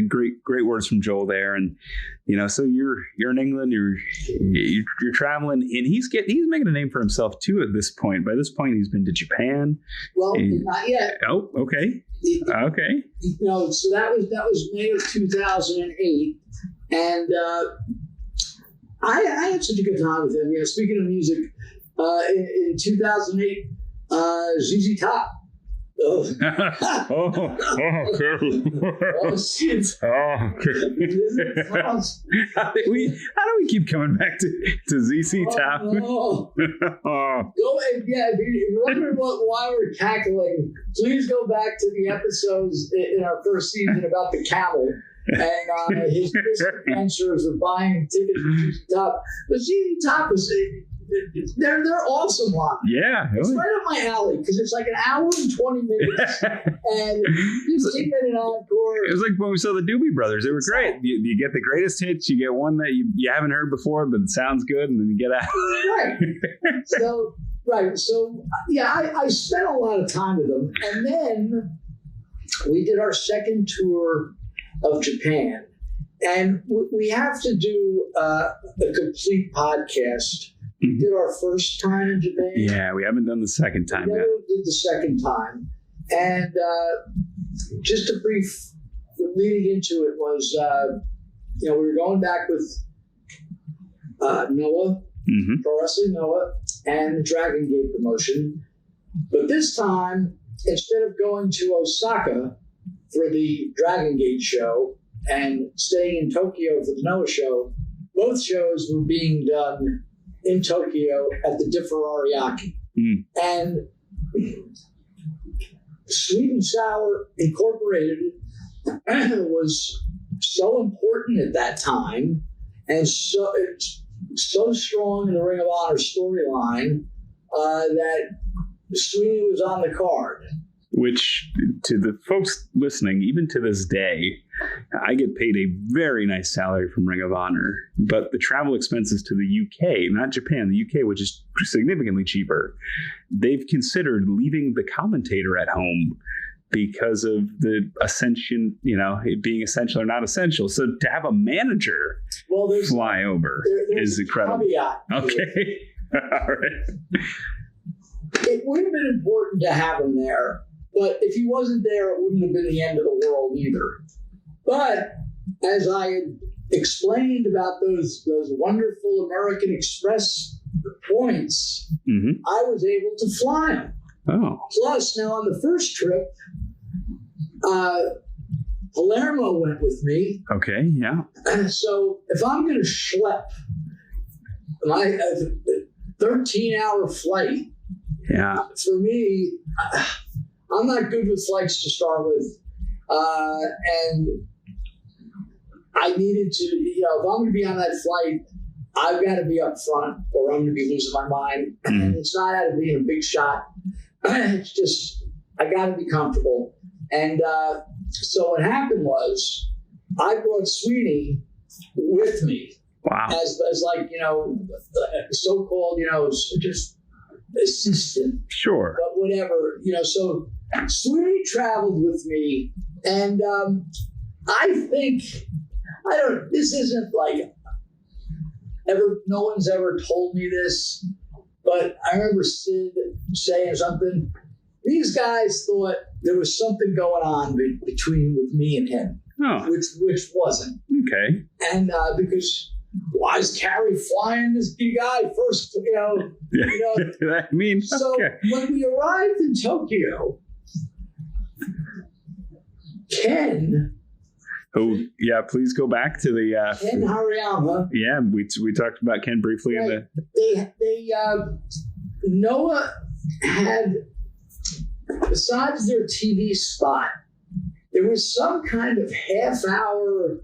great words from Joel there, and so you're in England, you're traveling, and he's making a name for himself too at this point. By this point, he's been to Japan. Well, not yet. Oh, okay, okay. So that was May of 2008, and. I had such a good time with him. Speaking of music, in 2008, ZZ Top. Oh, Cary. Oh, shit. Oh, how do we keep coming back to ZZ Top? Go and if you're wondering why we're cackling, please go back to the episodes in our first season about the camel. And his adventures of buying tickets for ZZ Top. But ZZ Top they're awesome live. Yeah. It's right up my alley because it's like an hour and 20 minutes and 15-minute encore. It was like when we saw the Doobie Brothers. They were great. You get the greatest hits. You get one that you haven't heard before, but it sounds good, and then you get out. Right. So, I spent a lot of time with them. And then we did our second tour of Japan, and we have to do a complete podcast. We did our first time in Japan. Yeah, we haven't done the second time yet. We did the second time, and just a brief leading into it was, we were going back with Noah, Pro Wrestling Noah, and the Dragon Gate promotion, but this time instead of going to Osaka for the Dragon Gate show and staying in Tokyo for the Noah show, both shows were being done in Tokyo at the Differ Ariake. And Sweet and Sour Incorporated was so important at that time, And so it's so strong in the Ring of Honor storyline that Sweeney was on the card. Which, to the folks listening, even to this day, I get paid a very nice salary from Ring of Honor, but the travel expenses to the UK, not Japan, the UK, which is significantly cheaper, they've considered leaving the commentator at home because of the ascension, it being essential or not essential. So to have a manager fly over is incredible. Okay. All right. It would have been important to have him there, but if he wasn't there, it wouldn't have been the end of the world either. But as I had explained about those wonderful American Express points, I was able to fly them. Oh. Plus, now on the first trip, Palermo went with me. Okay, yeah. So if I'm going to schlep my 13-hour flight, for me, I'm not good with flights to start with. And I needed to, if I'm going to be on that flight, I've got to be up front or I'm going to be losing my mind. And it's not out of being a big shot. It's just, I got to be comfortable. And so what happened was I brought Sweeney with me. Wow. As like, so-called, just assistant. Sure. But whatever, so Sweeney traveled with me. And this isn't like no one's ever told me this, but I remember Sid saying something. These guys thought there was something going on with me and him, which wasn't. Okay. And because why is Cary flying this big guy first? I mean, so okay. When we arrived in Tokyo, Ken. Oh, yeah, please go back to the... Ken Hariyama. Yeah, we talked about Ken briefly. Right. In the... Noah had, besides their TV spot, there was some kind of half-hour,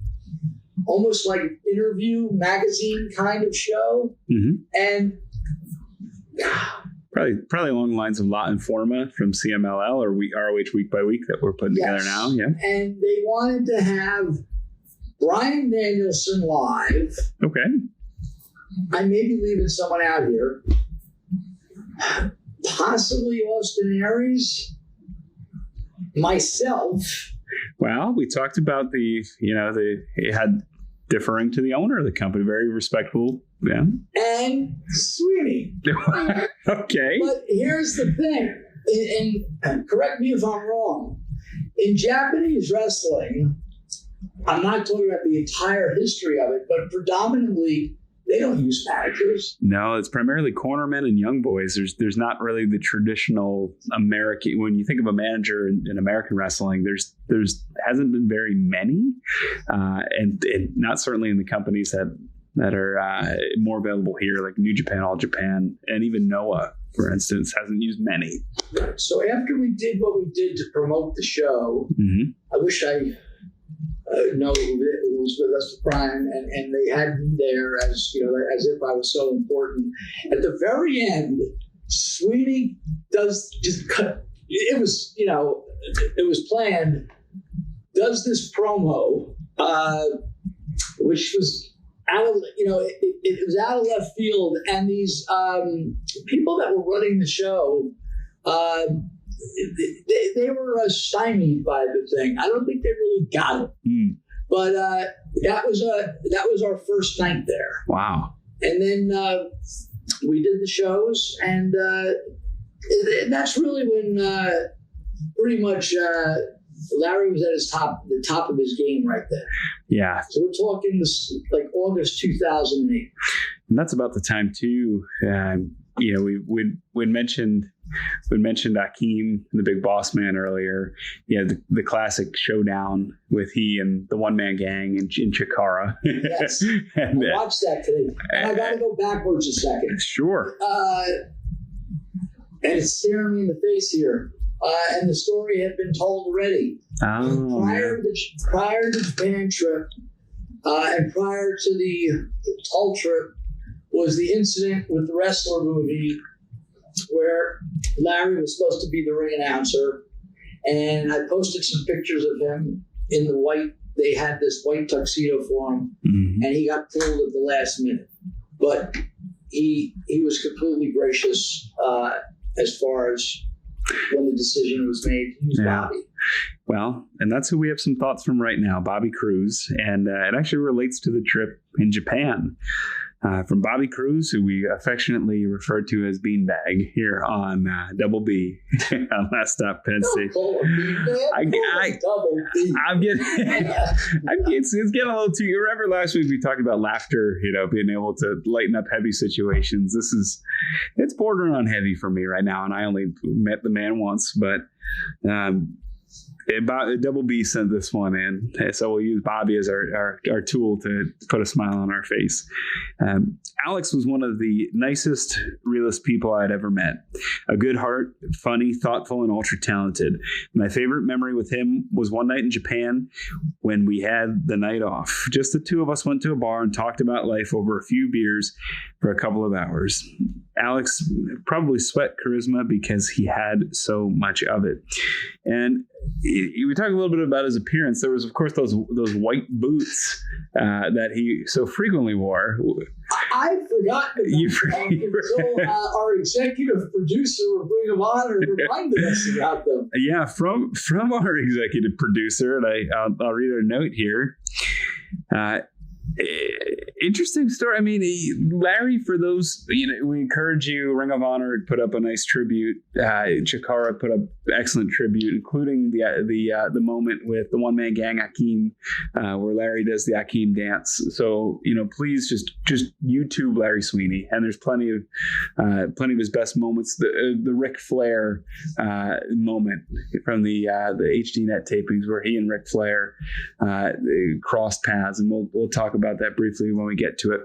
almost like interview magazine kind of show. And... Probably along the lines of La Informa from CMLL or ROH Week by Week that we're putting together now. Yeah. And they wanted to have Bryan Danielson live. Okay. I may be leaving someone out here. Possibly Austin Aries. Myself. Well, we talked about it had differing to the owner of the company, very respectful. Yeah. And Sweeney. Okay. But here's the thing, and correct me if I'm wrong. In Japanese wrestling, I'm not talking about the entire history of it, but predominantly they don't use managers. No, it's primarily cornermen and young boys. There's not really the traditional American. When you think of a manager in American wrestling, there's hasn't been very many, and not certainly in the companies that are more available here, like New Japan, All Japan, and even Noah, for instance, hasn't used many. So after we did what we did to promote the show, I wish I know who was with us, Brian, and they had me there as if I was so important. At the very end, Sweeney does just cut. It was planned. Does this promo, which was. It was out of left field, and these people that were running the show, they were stymied by the thing. I don't think they really got it, but that was our first night there. Wow! And then we did the shows, and that's really when pretty much. Larry was at the top of his game right there. Yeah. So we're talking this like August 2008. And that's about the time too. We mentioned Akeem, the Big Boss Man, earlier. Yeah, the classic showdown with he and the one man gang in Chikara. Yes, I watched that today. And I got to go backwards a second. Sure. And it's staring me in the face here. And the story had been told already. Oh, prior to the Japan trip, And prior to the Tull trip was the incident with the wrestler movie where Larry was supposed to be the ring announcer. And I posted some pictures of him in the white. They had this white tuxedo for him, and he got pulled at the last minute. But he was completely gracious as far as when the decision was made. He was Bobby. Well, and that's who we have some thoughts from right now, Bobby Cruz. And it actually relates to the trip in Japan. From Bobby Cruz, who we affectionately refer to as Beanbag here on Double B on Last Stop Penn Station. It's getting a little too. You remember last week we talked about laughter, being able to lighten up heavy situations. It's bordering on heavy for me right now, and I only met the man once, but. Double B sent this one in, so we'll use Bobby as our tool to put a smile on our face. Alex was one of the nicest, realest people I'd ever met. A good heart, funny, thoughtful, and ultra talented. My favorite memory with him was one night in Japan when we had the night off. Just the two of us went to a bar and talked about life over a few beers for a couple of hours. Alex probably sweat charisma because he had so much of it. And we talked a little bit about his appearance. There was, of course, those white boots that he so frequently wore. I'd forgotten about them until our executive producer of Ring of Honor reminded us about them. Yeah, from our executive producer, and I'll read a note here. Interesting story. I mean, Larry, for those, we encourage you. Ring of Honor put up a nice tribute. Chikara put up excellent tribute, including the moment with the one man gang Akeem, where Larry does the Akeem dance. So please just YouTube Larry Sweeney, and there's plenty of his best moments. The Ric Flair moment from the HDNet tapings where he and Ric Flair crossed paths, and we'll talk about that briefly when we get to it.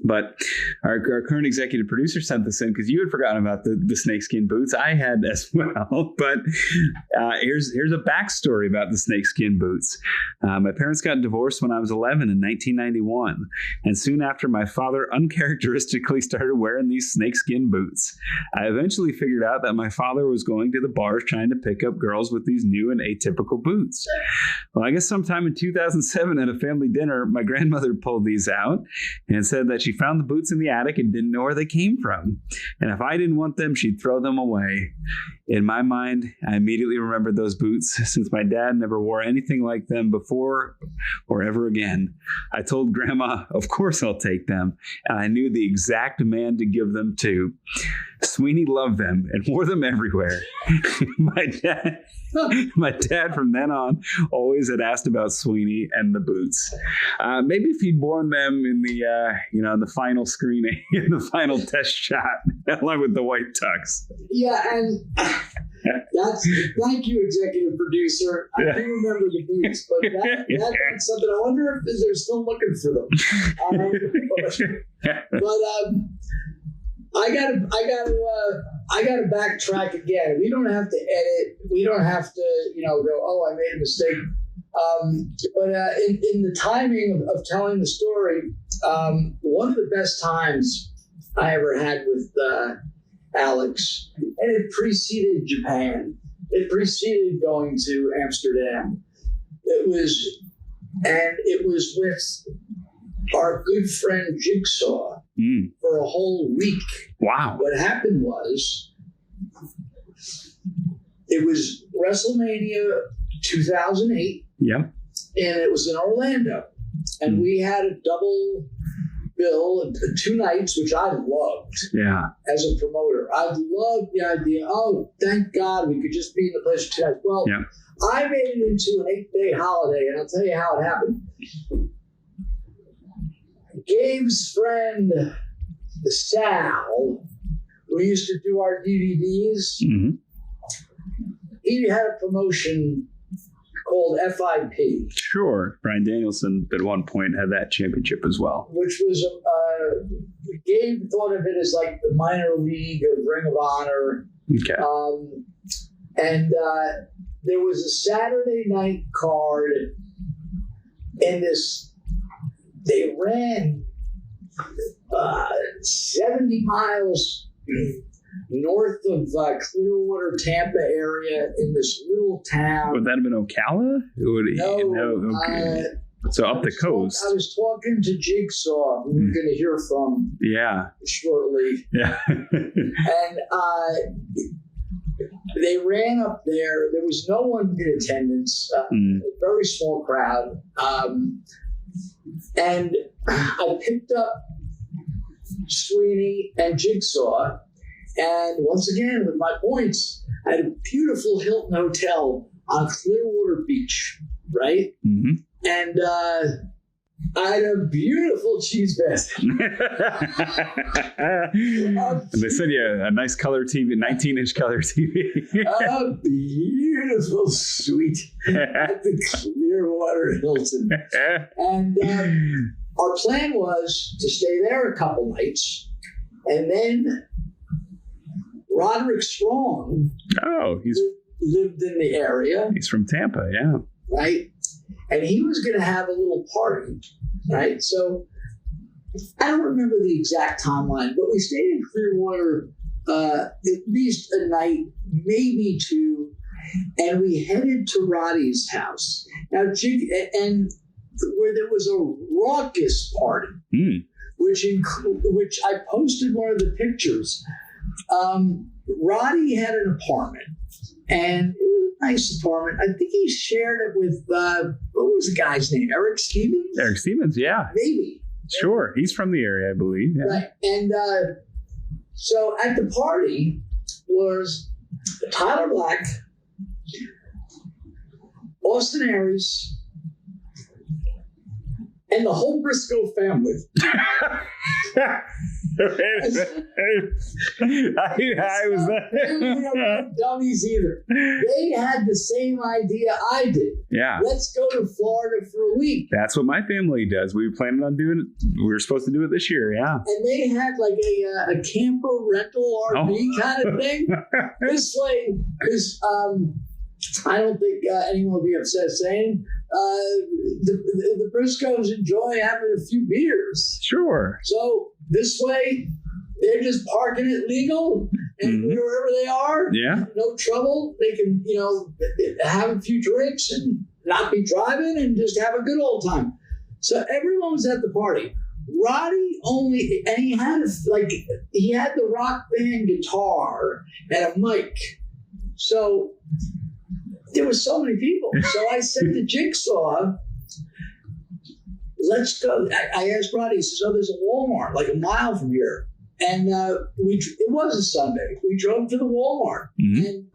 But our current executive producer sent this in because you had forgotten about the snakeskin boots. I had as well. But here's a backstory about the snakeskin boots. My parents got divorced when I was 11 in 1991. And soon after, my father uncharacteristically started wearing these snakeskin boots. I eventually figured out that my father was going to the bars trying to pick up girls with these new and atypical boots. Well, I guess sometime in 2007 at a family dinner, my grandmother pulled these out and said that she found the boots in the attic and didn't know where they came from. And if I didn't want them, she'd throw them away. In my mind, I immediately remembered those boots since my dad never wore anything like them before or ever again. I told Grandma, of course I'll take them. And I knew the exact man to give them to. Sweeney loved them and wore them everywhere. My dad from then on always had asked about Sweeney and the boots. Maybe if he'd worn them in the in the final screening, in the final test shot, along with the white tux. Yeah, and thank you, executive producer. I do remember the boots, but that's something. I wonder if they're still looking for them. I gotta backtrack again. We don't have to edit. We don't have to, go, oh, I made a mistake. But in the timing of telling the story, one of the best times I ever had with Alex, and it preceded Japan. It preceded going to Amsterdam. It was with our good friend Jigsaw for a whole week. Wow. What happened was, it was WrestleMania 2008. Yeah. And it was in Orlando. And we had a double bill, 2 nights, which I loved. Yeah. As a promoter. I loved the idea, oh, thank God we could just be in the place for 2 nights. Well, yeah. I made it into an 8-day holiday, and I'll tell you how it happened. Gabe's friend, Sal, who used to do our DVDs, he had a promotion called FIP. Sure. Bryan Danielson at one point had that championship as well. Which was, Gabe thought of it as like the minor league of Ring of Honor. Okay. And there was a Saturday night card in this they ran 70 miles north of Clearwater, Tampa area in this little town. Would that have been Ocala? No, okay. So up the coast. I was talking to Jigsaw, who we're going to hear from shortly. Yeah. And they ran up there. There was no one in attendance, a very small crowd. And I picked up Sweeney and Jigsaw. And once again, with my points, I had a beautiful Hilton Hotel on Clearwater Beach, right? Mm-hmm. And I had a beautiful cheese basket. And they said, a nice color TV, 19-inch color TV. A beautiful suite at the Clearwater Hilton. And our plan was to stay there a couple nights. And then Roderick Strong lived in the area. He's from Tampa, yeah. Right? And he was going to have a little party, right? So I don't remember the exact timeline, but we stayed in Clearwater at least a night, maybe two, and we headed to Roddy's house. Now, where there was a raucous party, which I posted one of the pictures. Roddy had an apartment, and it was a nice apartment. I think he shared it with, what was the guy's name? Eric Stevens? Eric Stevens, yeah. Maybe. Sure. He's from the area, I believe. Yeah. Right. And so at the party was Tyler Black, Austin Aries, and the whole Briscoe family. I was They weren't dummies either. They had the same idea I did. Yeah. Let's go to Florida for a week. That's what my family does. We were planning on doing it. We were supposed to do it this year. Yeah. And they had like a camper rental RV kind of thing. This way, because I don't think anyone will be upset saying the Briscoes enjoy having a few beers. Sure. So this way, they're just parking it legal, and wherever they are, no trouble. They can, have a few drinks and not be driving and just have a good old time. So everyone was at the party. Roddy and he had the rock band guitar and a mic. So there were so many people. So I said to Jigsaw, let's go. I asked Roddy, he says, there's a Walmart like a mile from here. And it was a Sunday. We drove to the Walmart and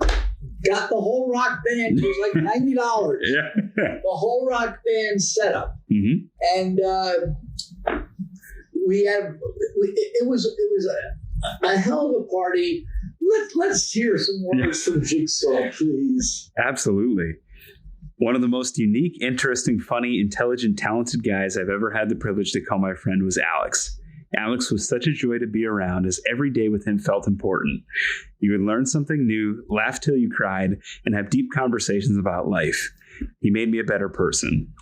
got the whole rock band. It was like $90. Yeah. The whole rock band setup. And it was a hell of a party. Let's hear some words from Jigsaw, please. Absolutely. One of the most unique, interesting, funny, intelligent, talented guys I've ever had the privilege to call my friend was Alex. Alex was such a joy to be around, as every day with him felt important. You would learn something new, laugh till you cried, and have deep conversations about life. He made me a better person.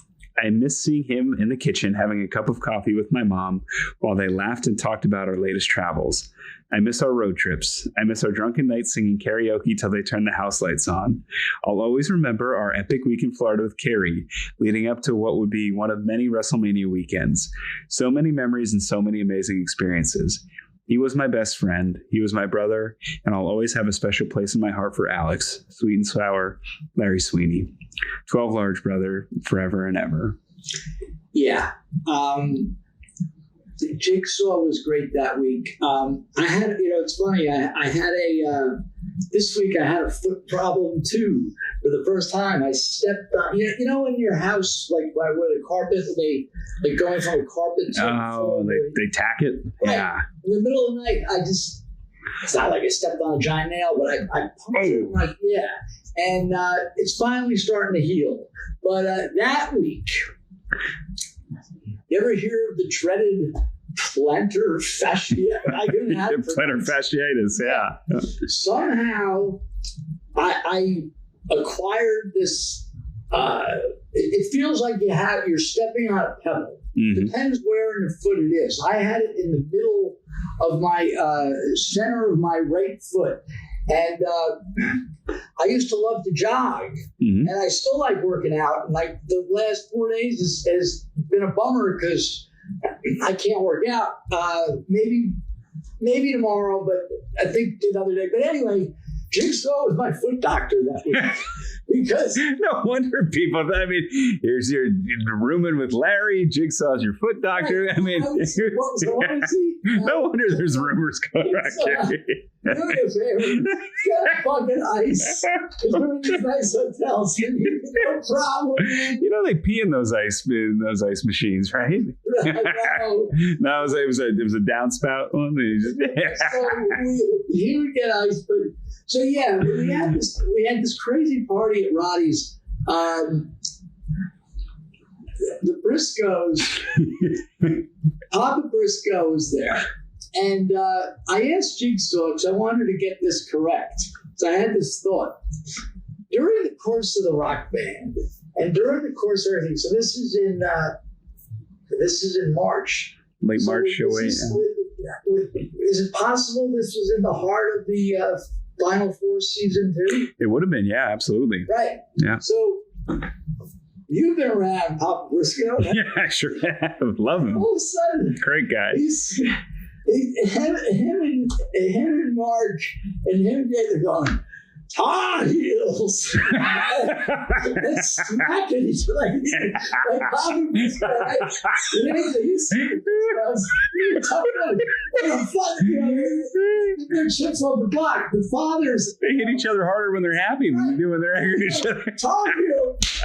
I miss seeing him in the kitchen having a cup of coffee with my mom while they laughed and talked about our latest travels. I miss our road trips. I miss our drunken nights singing karaoke till they turn the house lights on. I'll always remember our epic week in Florida with Cary, leading up to what would be one of many WrestleMania weekends. So many memories and so many amazing experiences. He was my best friend. He was my brother, and I'll always have a special place in my heart for Alex, sweet and sour, Larry Sweeney. 12 large brother, forever and ever. Yeah. Jigsaw was great that week. I had, it's funny. I had this week I had a foot problem too. For the first time, I stepped on. In your house, like where the carpet, they going from a carpet to they tack it. Right. Yeah. In the middle of the night, it's not like I stepped on a giant nail, but I punctured my and it's finally starting to heal. But that week, you ever hear of the dreaded plantar fasciitis? Plantar fasciitis, yeah. Somehow, I acquired this it feels like you're stepping on a pebble. Mm-hmm. Depends where in the foot it is. I had it in the middle of my center of my right foot. And I used to love to jog, Mm-hmm. and I still like working out. And like the last 4 days has been a bummer because I can't work out. Maybe tomorrow, but I think another day. But anyway, Jigsaw was my foot doctor that week. Because no wonder people. I mean, here's your rooming with Larry. Jigsaw's your foot doctor. Right. I mean, what was he? no wonder there's rumors going around. Cary. Do me a favor. Get fucking ice. Because we're in these nice hotels. No problem, man. You know they pee in those ice machines, right? No. No, it was a downspout one. So he would get ice, but so yeah, we had this crazy party at Roddy's. The Briscoes, Papa Briscoe was there, and I asked Jigsaw because I wanted to get this correct. So I had this thought during the course of the rock band, and during the course of everything. So this is in March. Late March, is it possible this was in the heart of the Final Four season 2? It would have been, yeah, absolutely. Right. Yeah. So you've been around Papa Briscoe. Yeah, I sure have. Love him. All of a sudden, Great guy. him and Marge and him and Jay, they're going, Tar Heels. They're smacking each other like Papa Briscoe. They're chips on the block. The fathers, They hit each other harder when they're happy than they do when they're angry at each other. Tar Heels.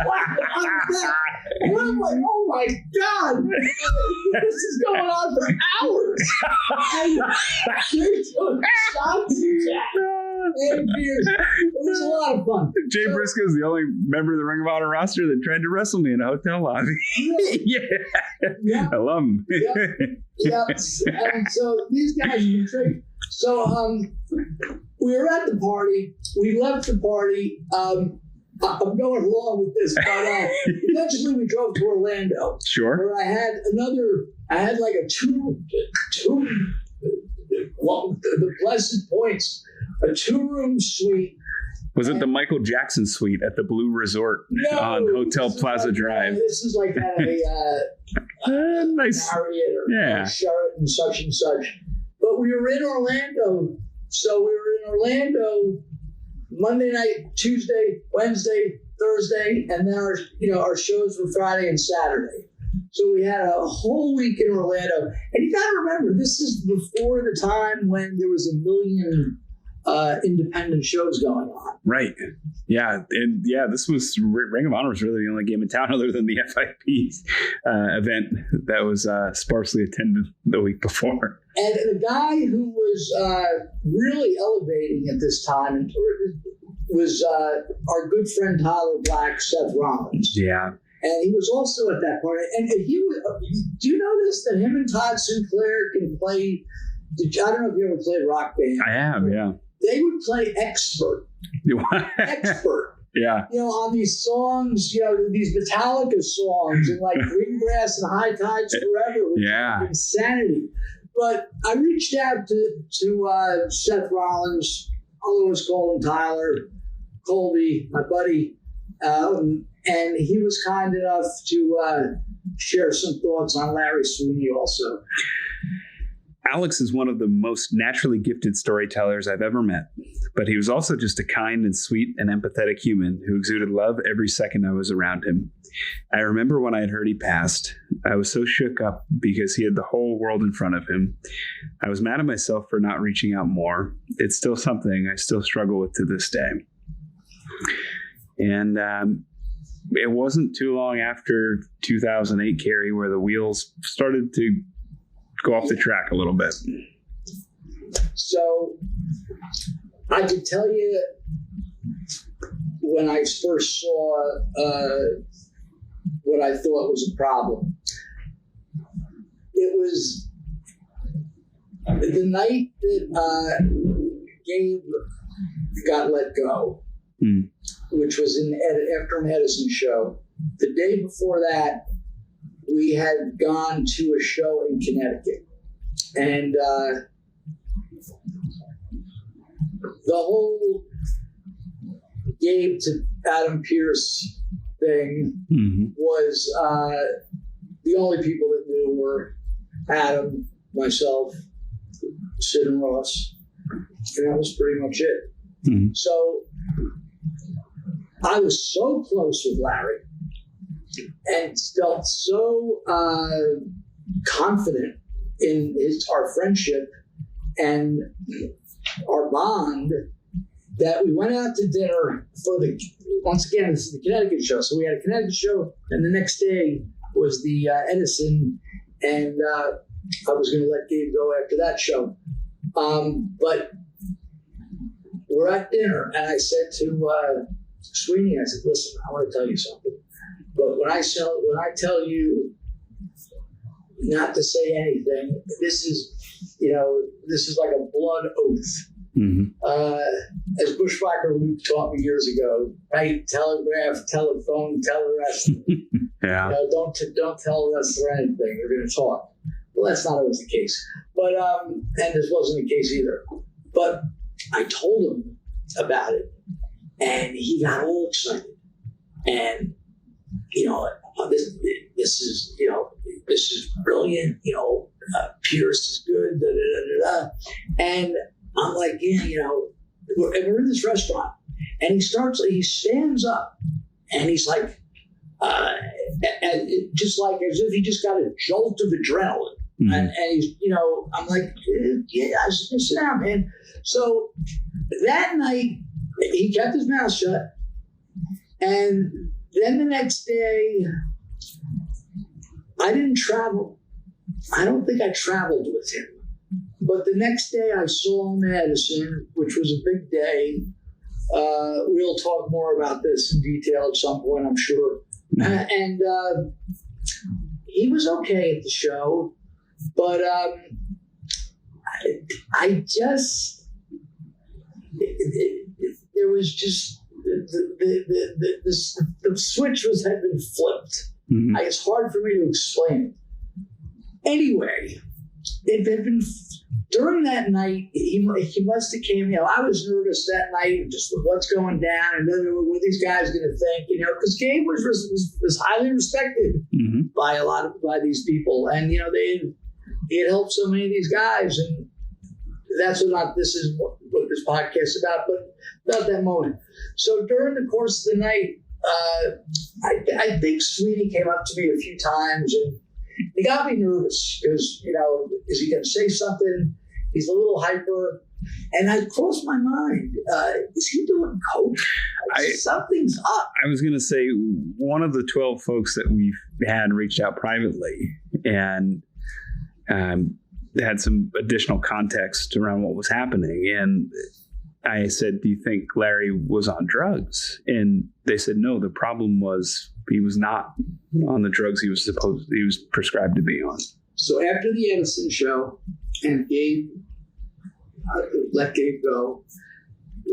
And I'm like, oh my God, this is going on for hours. And they're doing shots and beers. It was a lot of fun. Jay Briscoe's the only member of the Ring of Honor roster that tried to wrestle me in a hotel lobby. Yeah. I love him. Yeah. And so these guys are great. So we were at the party. We left the party. I'm going along with this, but eventually we drove to Orlando. Sure. Where I had like a two the Blessed Points, a 2-room suite. Was it the Michael Jackson suite at the Blue Resort on Hotel Plaza Drive? This is like a nice. Marriott or Sheraton, such and such. But we were in Orlando. So we were in Orlando Monday night, Tuesday, Wednesday, Thursday, and then our shows were Friday and Saturday. So we had a whole week in Orlando. And you got to remember, this is before the time when there was 1 million independent shows going on. Right. Yeah. And this was Ring of Honor was really the only game in town other than the FIP event that was sparsely attended the week before. And the guy who was really elevating at this time was our good friend Tyler Black, Seth Rollins. Yeah. And he was also at that party. And he was, do you know this, that him and Todd Sinclair can play, I don't know if you ever played Rock Band. I have, yeah. They would play expert. Expert. Yeah. On these songs, these Metallica songs and like Greengrass and High Tides Forever. Yeah. Insanity. But I reached out to Seth Rollins, Lois Cole and Tyler, Colby, my buddy, and he was kind enough to share some thoughts on Larry Sweeney also. Alex is one of the most naturally gifted storytellers I've ever met, but he was also just a kind and sweet and empathetic human who exuded love every second I was around him. I remember when I had heard he passed, I was so shook up because he had the whole world in front of him. I was mad at myself for not reaching out more. It's still something I still struggle with to this day. And it wasn't too long after 2008, Cary, where the wheels started to go off the track a little bit. So I could tell you when I first saw what I thought was a problem. It was the night that Gabe got let go, which was after an Edison show. the day before that, we had gone to a show in Connecticut. And the whole Gabe to Adam Pearce thing was the only people that knew were Adam, myself, Sid and Ross. And that was pretty much it. So I was so close with Larry and felt so confident in our friendship and our bond that we went out to dinner for once again, this is the Connecticut show. So we had a Connecticut show, and the next day was the Edison, and I was going to let Gabe go after that show. But we're at dinner, and I said to Sweeney, I said, listen, I want to tell you something. But when I tell you not to say anything, this is like a blood oath. As Bushwhacker Luke taught me years ago, right? Telegraph, telephone, tell the rest. Yeah. Don't tell the rest or anything. You're going to talk. Well, that's not always the case. But and this wasn't the case either. But I told him about it, and he got all excited. And this is brilliant. Pearce is good. Da, da, da, da. And I'm like, we're in this restaurant, and he stands up, and he's like, just like as if he just got a jolt of adrenaline. And he's, I'm like, yeah, I was just sit down, man. So that night, he kept his mouth shut. And then the next day, I didn't travel. I don't think I traveled with him. But the next day, I saw him at Edison, which was a big day. We'll talk more about this in detail at some point, I'm sure. And he was okay at the show. But I just, there was just, the switch had been flipped. It's hard for me to explain it. Anyway, it had been, during that night, he must have came, I was nervous that night, just with what's going down, and what these guys going to think, because Gabe was highly respected by these people. And, he had helped so many of these guys, and that's this is what this podcast is about, but about that moment. So during the course of the night, I think Sweeney came up to me a few times, and he got me nervous because, is he going to say something? He's a little hyper. And I crossed my mind, is he doing coke? Something's up. I was going to say, one of the 12 folks that we've had reached out privately and had some additional context around what was happening. And I said, do you think Larry was on drugs? And they said, no, the problem was he was not on the drugs he was prescribed to be on. So after the Edison show, and Gabe let Gabe go,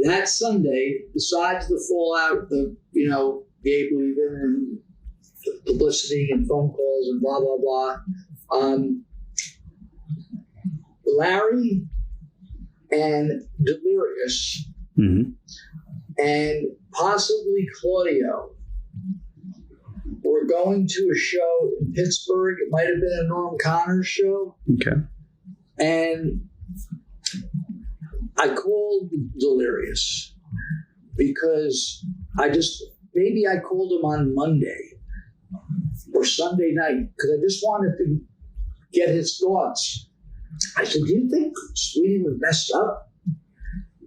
that Sunday, besides the fallout of, Gabe leaving and the publicity and phone calls and blah, blah, blah, Larry and Delirious and possibly Claudio were going to a show in Pittsburgh. It might have been a Norm Connors show. Okay. And I called Delirious because maybe I called him on Monday or Sunday night because I just wanted to get his thoughts. I said, do you think Sweeney was messed up?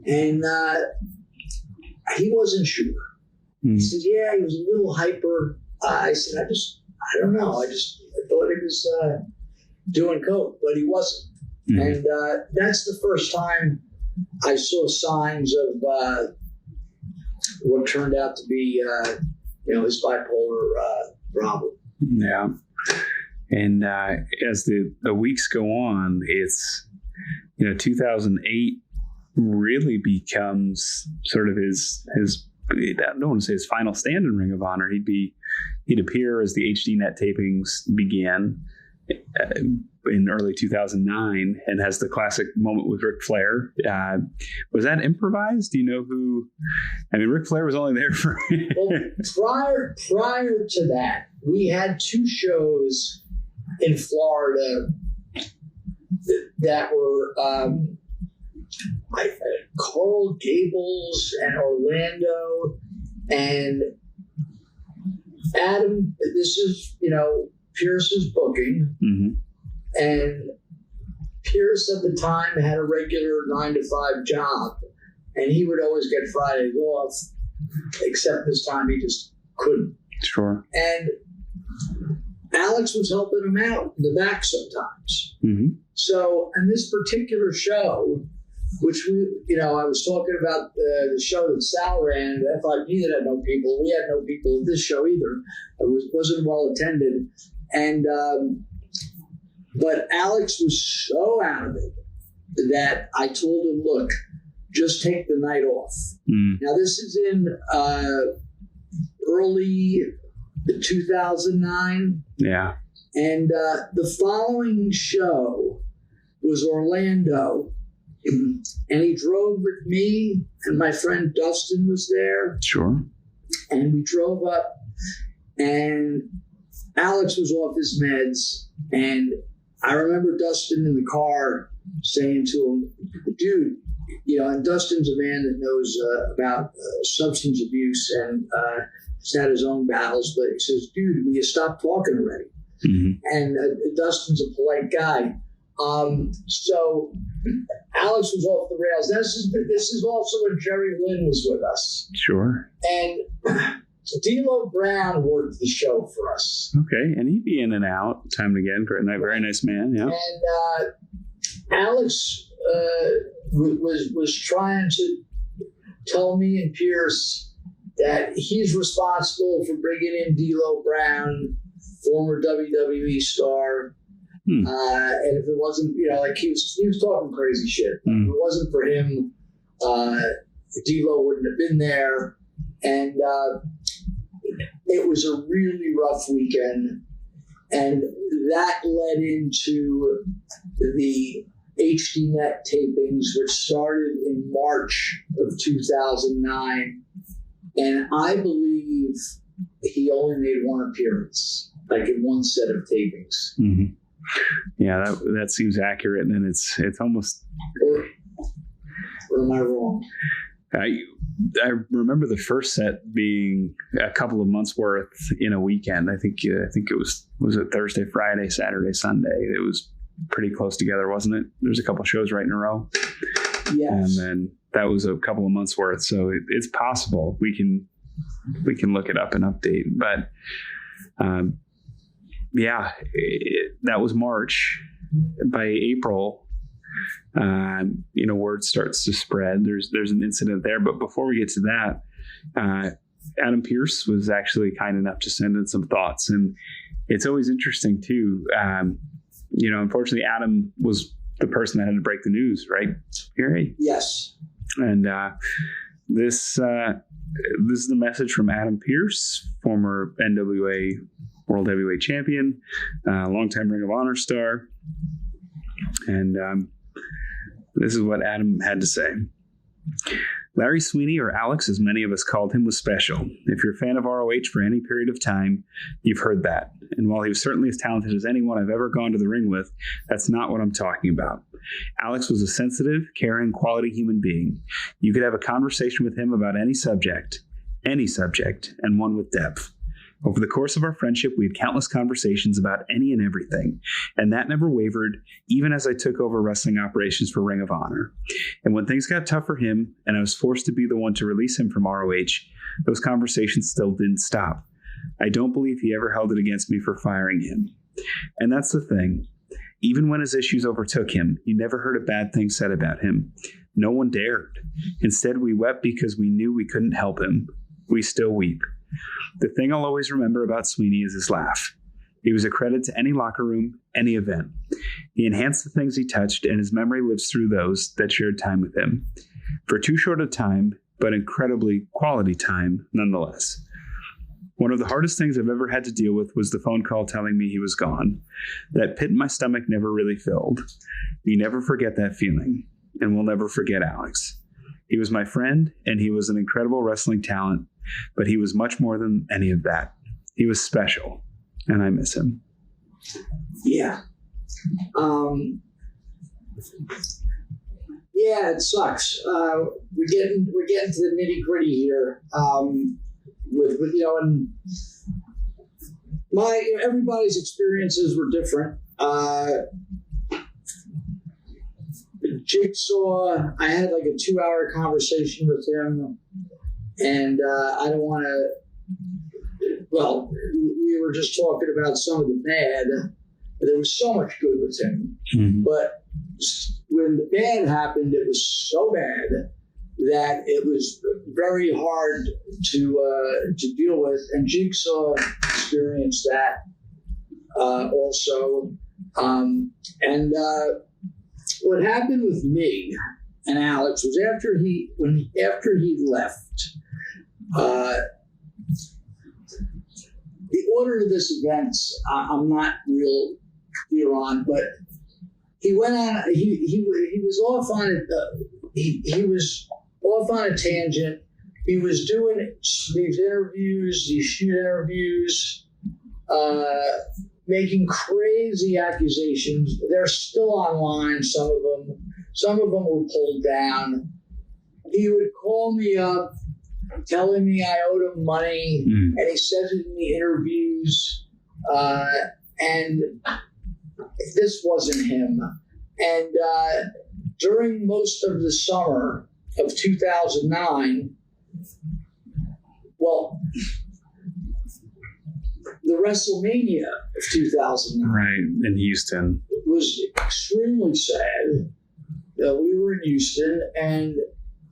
And he wasn't sure. He said, yeah, he was a little hyper. I said, I don't know. I thought he was doing coke, but he wasn't. And that's the first time I saw signs of what turned out to be, his bipolar problem. Yeah. And as the weeks go on, it's, 2008 really becomes sort of his I don't want to say his final stand in Ring of Honor. He'd be, He'd appear as the HDNet tapings began in early 2009 and has the classic moment with Ric Flair. Was that improvised? Do you know who? I mean, Ric Flair was only there for... Well, prior to that, we had 2 shows in Florida that were Coral Gables and Orlando, and Adam, this is, Pearce's booking. Mm-hmm. And Pearce at the time had a regular 9-to-5 job, and he would always get Fridays off, except this time he just couldn't. Sure. And Alex was helping him out in the back sometimes. Mm-hmm. So, and this particular show, which I was talking about the show that Sal ran, the FIP that had no people. We had no people at this show either. It wasn't well attended. And, but Alex was so out of it that I told him, look, just take the night off. Mm. Now, this is in early 2009. Yeah. And the following show was Orlando. And he drove with me, and my friend Dustin was there. Sure. And we drove up, and Alex was off his meds. And I remember Dustin in the car saying to him, dude, and Dustin's a man that knows about substance abuse and has had his own battles, but he says, dude, will you stop talking already? Mm-hmm. And Dustin's a polite guy. So Alex was off the rails. This is also when Jerry Lynn was with us. Sure. And D'Lo Brown worked the show for us. Okay, and he'd be in and out time and again. Very nice man, yeah. And Alex was trying to tell me and Pearce that he's responsible for bringing in D'Lo Brown, former WWE star. And if it wasn't, he was talking crazy shit. If it wasn't for him, D'Lo wouldn't have been there. And it was a really rough weekend. And that led into the HDNet tapings, which started in March of 2009. And I believe he only made one appearance, like in one set of tapings. Mm-hmm. Yeah, that seems accurate, and it's almost. Or am I wrong? I remember the first set being a couple of months worth in a weekend. I think it was it Thursday, Friday, Saturday, Sunday. It was pretty close together, wasn't it? There's a couple of shows right in a row. Yes. And then that was a couple of months worth. So it's possible we can look it up and update, but. That was March. By April, word starts to spread. There's an incident there. But before we get to that, Adam Pearce was actually kind enough to send in some thoughts. And it's always interesting, too. Unfortunately, Adam was the person that had to break the news, right, Cary? Yes. And this is the message from Adam Pearce, former NWA World Heavyweight Champion, longtime Ring of Honor star. And this is what Adam had to say. Larry Sweeney, or Alex, as many of us called him, was special. If you're a fan of ROH for any period of time, you've heard that. And while he was certainly as talented as anyone I've ever gone to the ring with, that's not what I'm talking about. Alex was a sensitive, caring, quality human being. You could have a conversation with him about any subject, and one with depth. Over the course of our friendship, we had countless conversations about any and everything, and that never wavered, even as I took over wrestling operations for Ring of Honor. And when things got tough for him, and I was forced to be the one to release him from ROH, those conversations still didn't stop. I don't believe he ever held it against me for firing him. And that's the thing. Even when his issues overtook him, you never heard a bad thing said about him. No one dared. Instead, we wept because we knew we couldn't help him. We still weep. The thing I'll always remember about Sweeney is his laugh. He was a credit to any locker room, any event. He enhanced the things he touched, and his memory lives through those that shared time with him. For too short a time, but incredibly quality time nonetheless. One of the hardest things I've ever had to deal with was the phone call telling me he was gone. That pit in my stomach never really filled. You never forget that feeling, and we'll never forget Alex. He was my friend, and he was an incredible wrestling talent, but he was much more than any of that. He was special, and I miss him. Yeah. Yeah, it sucks. We're getting to the nitty gritty here. With and everybody's experiences were different. Jigsaw, I had like a 2-hour conversation with him, and I don't want to. Well, we were just talking about some of the bad. But there was so much good with him, but when the bad happened, it was so bad that it was very hard to deal with. And Jigsaw experienced that also. What happened with me and Alex was after he left. The order of this event, I'm not real clear on, but he went on. He was off on it. He was off on a tangent. He was doing these interviews, these shoot interviews, making crazy accusations. They're still online, some of them. Some of them were pulled down. He would call me up telling me I owed him money, and he says it in the interviews, and this wasn't him. And during most of the summer of 2009, well, the WrestleMania of 2009, right, in Houston, was extremely sad. We were in Houston, and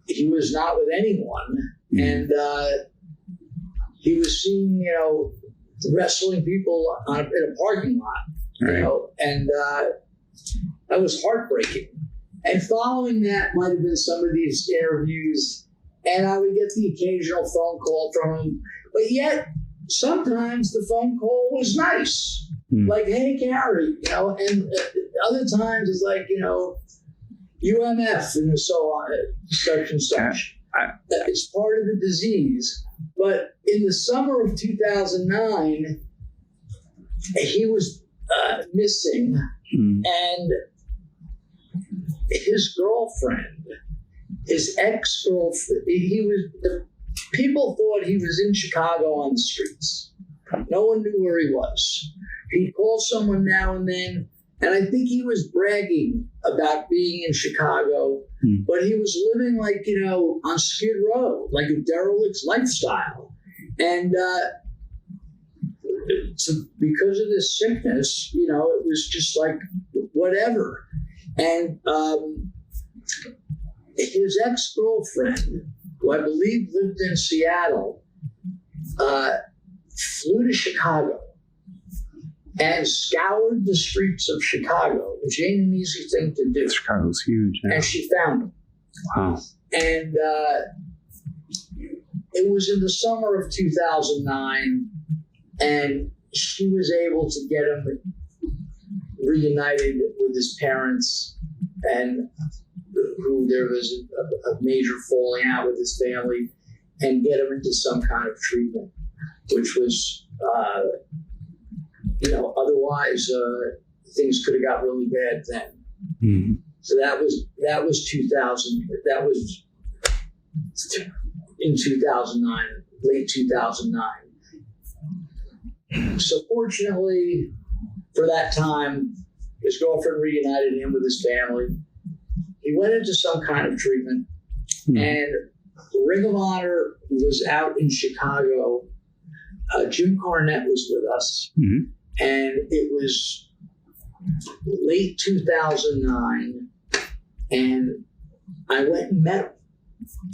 he was not with anyone, and he was seeing, wrestling people in a parking lot, and that was heartbreaking. And following that might have been some of these interviews, and I would get the occasional phone call from him, but yet sometimes the phone call was nice, like, "Hey, Cary," and other times it's like, UMF and so on, such and such. It's part of the disease. But in the summer of 2009, he was missing, and his girlfriend, his ex-girlfriend, people thought he was in Chicago on the streets. No one knew where he was. He'd call someone now and then, and I think he was bragging about being in Chicago, but he was living like, on Skid Row, like a derelict's lifestyle. And because of this sickness, it was just like whatever. And his ex-girlfriend, who I believe lived in Seattle, flew to Chicago and scoured the streets of Chicago, which ain't an easy thing to do. Chicago's huge. Yeah. And she found him. Wow. And it was in the summer of 2009, and she was able to get him reunited with his parents, and who there was a major falling out with his family, and get him into some kind of treatment, which was, otherwise things could have got really bad then. So that was 2000. That was in 2009, late 2009. So fortunately for that time, his girlfriend reunited him with his family. He went into some kind of treatment, and Ring of Honor was out in Chicago. Jim Cornette was with us, and it was late 2009, and I went and met him.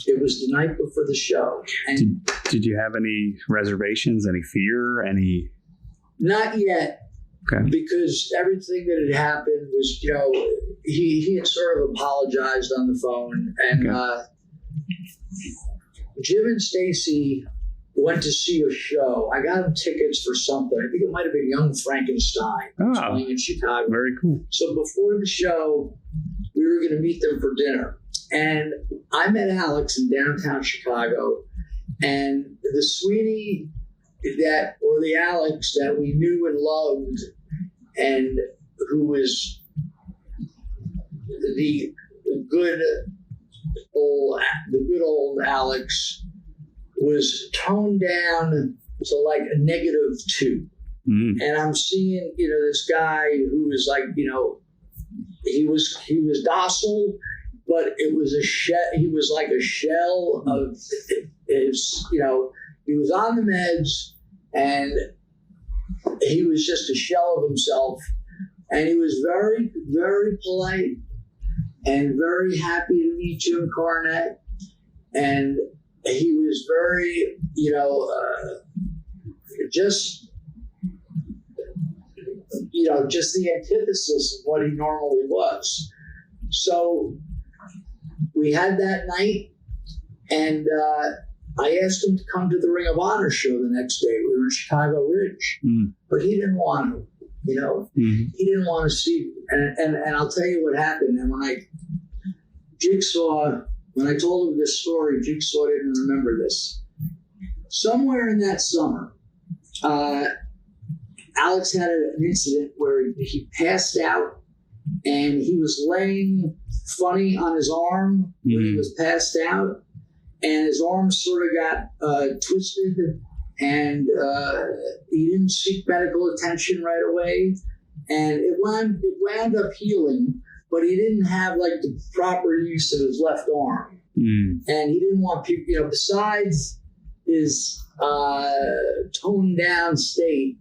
It was the night before the show. And did you have any reservations, any fear, any? Not yet. Okay. Because everything that had happened was, he had sort of apologized on the phone, and Jim and Stacy went to see a show. I got him tickets for something. I think it might have been Young Frankenstein. Playing in Chicago. Very cool. So before the show, we were going to meet them for dinner. And I met Alex in downtown Chicago. And the Sweeney or the Alex that we knew and loved, and who was the good old Alex, was toned down to like a -2. And I'm seeing, this guy who was like, he was docile, but it was he was like a shell of his, he was on the meds and he was just a shell of himself. And he was very, very polite and very happy to meet Jim Cornette. And he was very, just the antithesis of what he normally was. So we had that night, and I asked him to come to the Ring of Honor show the next day. We were in Chicago Ridge, but he didn't want to. He didn't want to see. And I'll tell you what happened. And when I told him this story, Jigsaw didn't remember this. Somewhere in that summer, Alex had an incident where he passed out and he was laying funny on his arm when he was passed out, and his arm sort of got twisted, and he didn't seek medical attention right away, and it wound up healing, but he didn't have like the proper use of his left arm. And he didn't want people, besides his toned down state,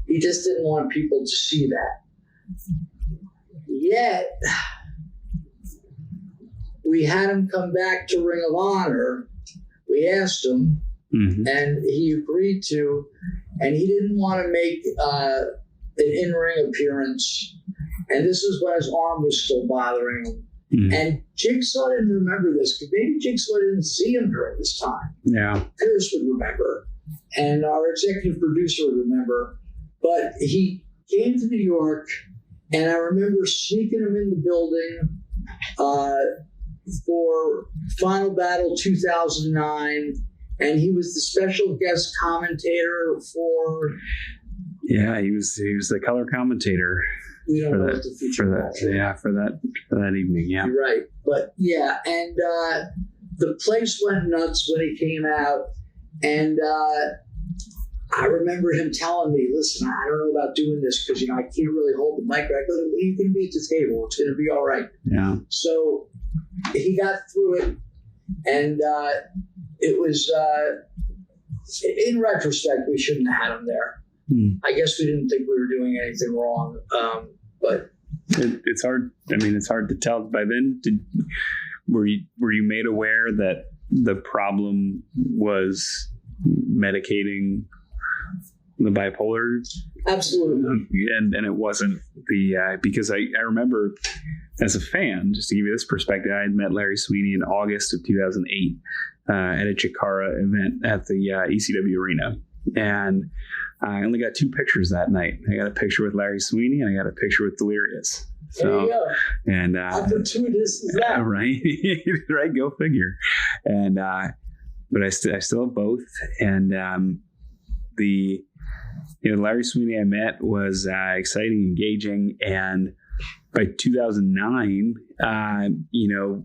he just didn't want people to see that. Yet, we had him come back to Ring of Honor. We asked him, and he agreed to, and he didn't want to make an in-ring appearance. And this is when his arm was still bothering him. And Jigsaw didn't remember this, because maybe Jigsaw didn't see him during this time. Yeah. Pearce would remember, and our executive producer would remember. But he came to New York, and I remember sneaking him in the building for Final Battle 2009, and he was the special guest commentator for. Yeah, he was the color commentator. We don't know what the future for that evening. Yeah, you're right. But yeah, and the place went nuts when he came out, and I remember him telling me, "Listen, I don't know about doing this because I can't really hold the mic." I go, "You can be at the table. It's going to be all right." Yeah. So he got through it, and it was. In retrospect, we shouldn't have had him there. I guess we didn't think we were doing anything wrong, but it's hard. I mean, it's hard to tell. By then, were you made aware that the problem was medicating the bipolar? Absolutely. And it wasn't because I remember as a fan, just to give you this perspective, I had met Larry Sweeney in August of 2008 at a Chikara event at the ECW Arena. And I only got 2 pictures that night. I got a picture with Larry Sweeney, and I got a picture with Delirious. There you go. And how fortuitous is that? Right, right. Go figure. And but I still have both. And the Larry Sweeney I met was exciting, engaging, and by 2009,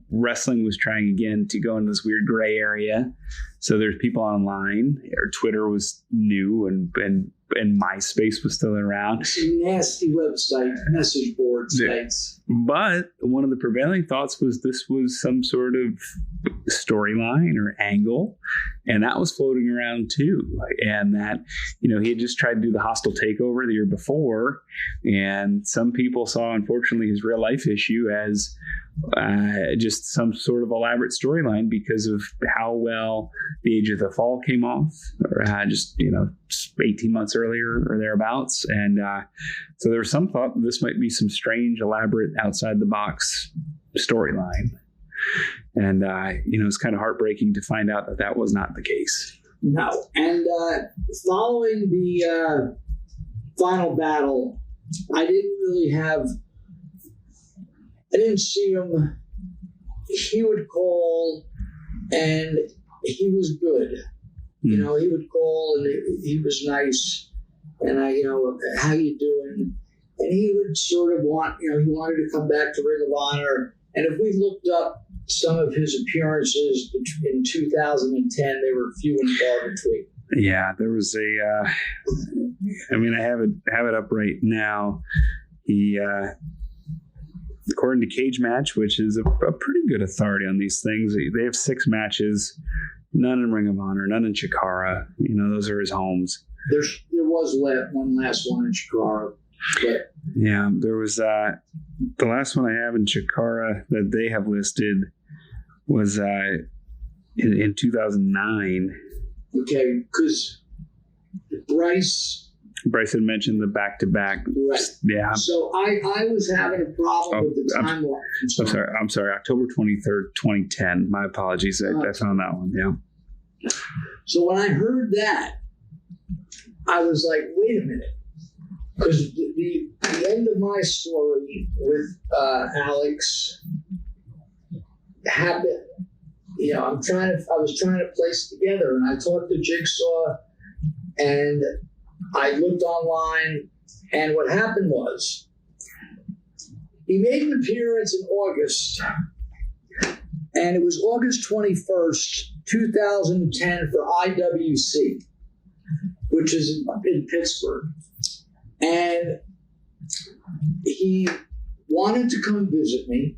wrestling was trying again to go into this weird gray area. So there's people online, or Twitter was new, and MySpace was still around. Some nasty website, message board sites. But one of the prevailing thoughts was this was some sort of storyline or angle, and that was floating around too. And that, he had just tried to do the hostile takeover the year before, and some people saw, unfortunately, his real life issue as just some sort of elaborate storyline because of how well the Age of the Fall came off, or just 18 months earlier or thereabouts. And so there was some thought that this might be some strange, elaborate, outside the box storyline. And it's kind of heartbreaking to find out that was not the case. No. And following the final battle, I didn't see him. He would call, and he was good. You know, he would call, and he was nice. And how you doing? And he would sort of want, he wanted to come back to Ring of Honor. And if we looked up some of his appearances in 2010, they were few and far between. Yeah, there was I have it up right now. He, according to Cage Match, which is a pretty good authority on these things, they have 6 matches, none in Ring of Honor, none in Chikara. Those are his homes. There was one last one in Chikara. But yeah, there was the last one I have in Chikara that they have listed was in 2009. Okay, because Bryce had mentioned the back-to-back. Right. Yeah. So I was having a problem with the timeline. I'm sorry. October 23rd, 2010. My apologies. I found that one. Yeah. So when I heard that, I was like, wait a minute. Because the end of my story with Alex happened. I was trying to place it together, and I talked to Jigsaw, and I looked online, and what happened was he made an appearance in August, and it was August 21st, 2010 for IWC, which is in Pittsburgh. And he wanted to come visit me,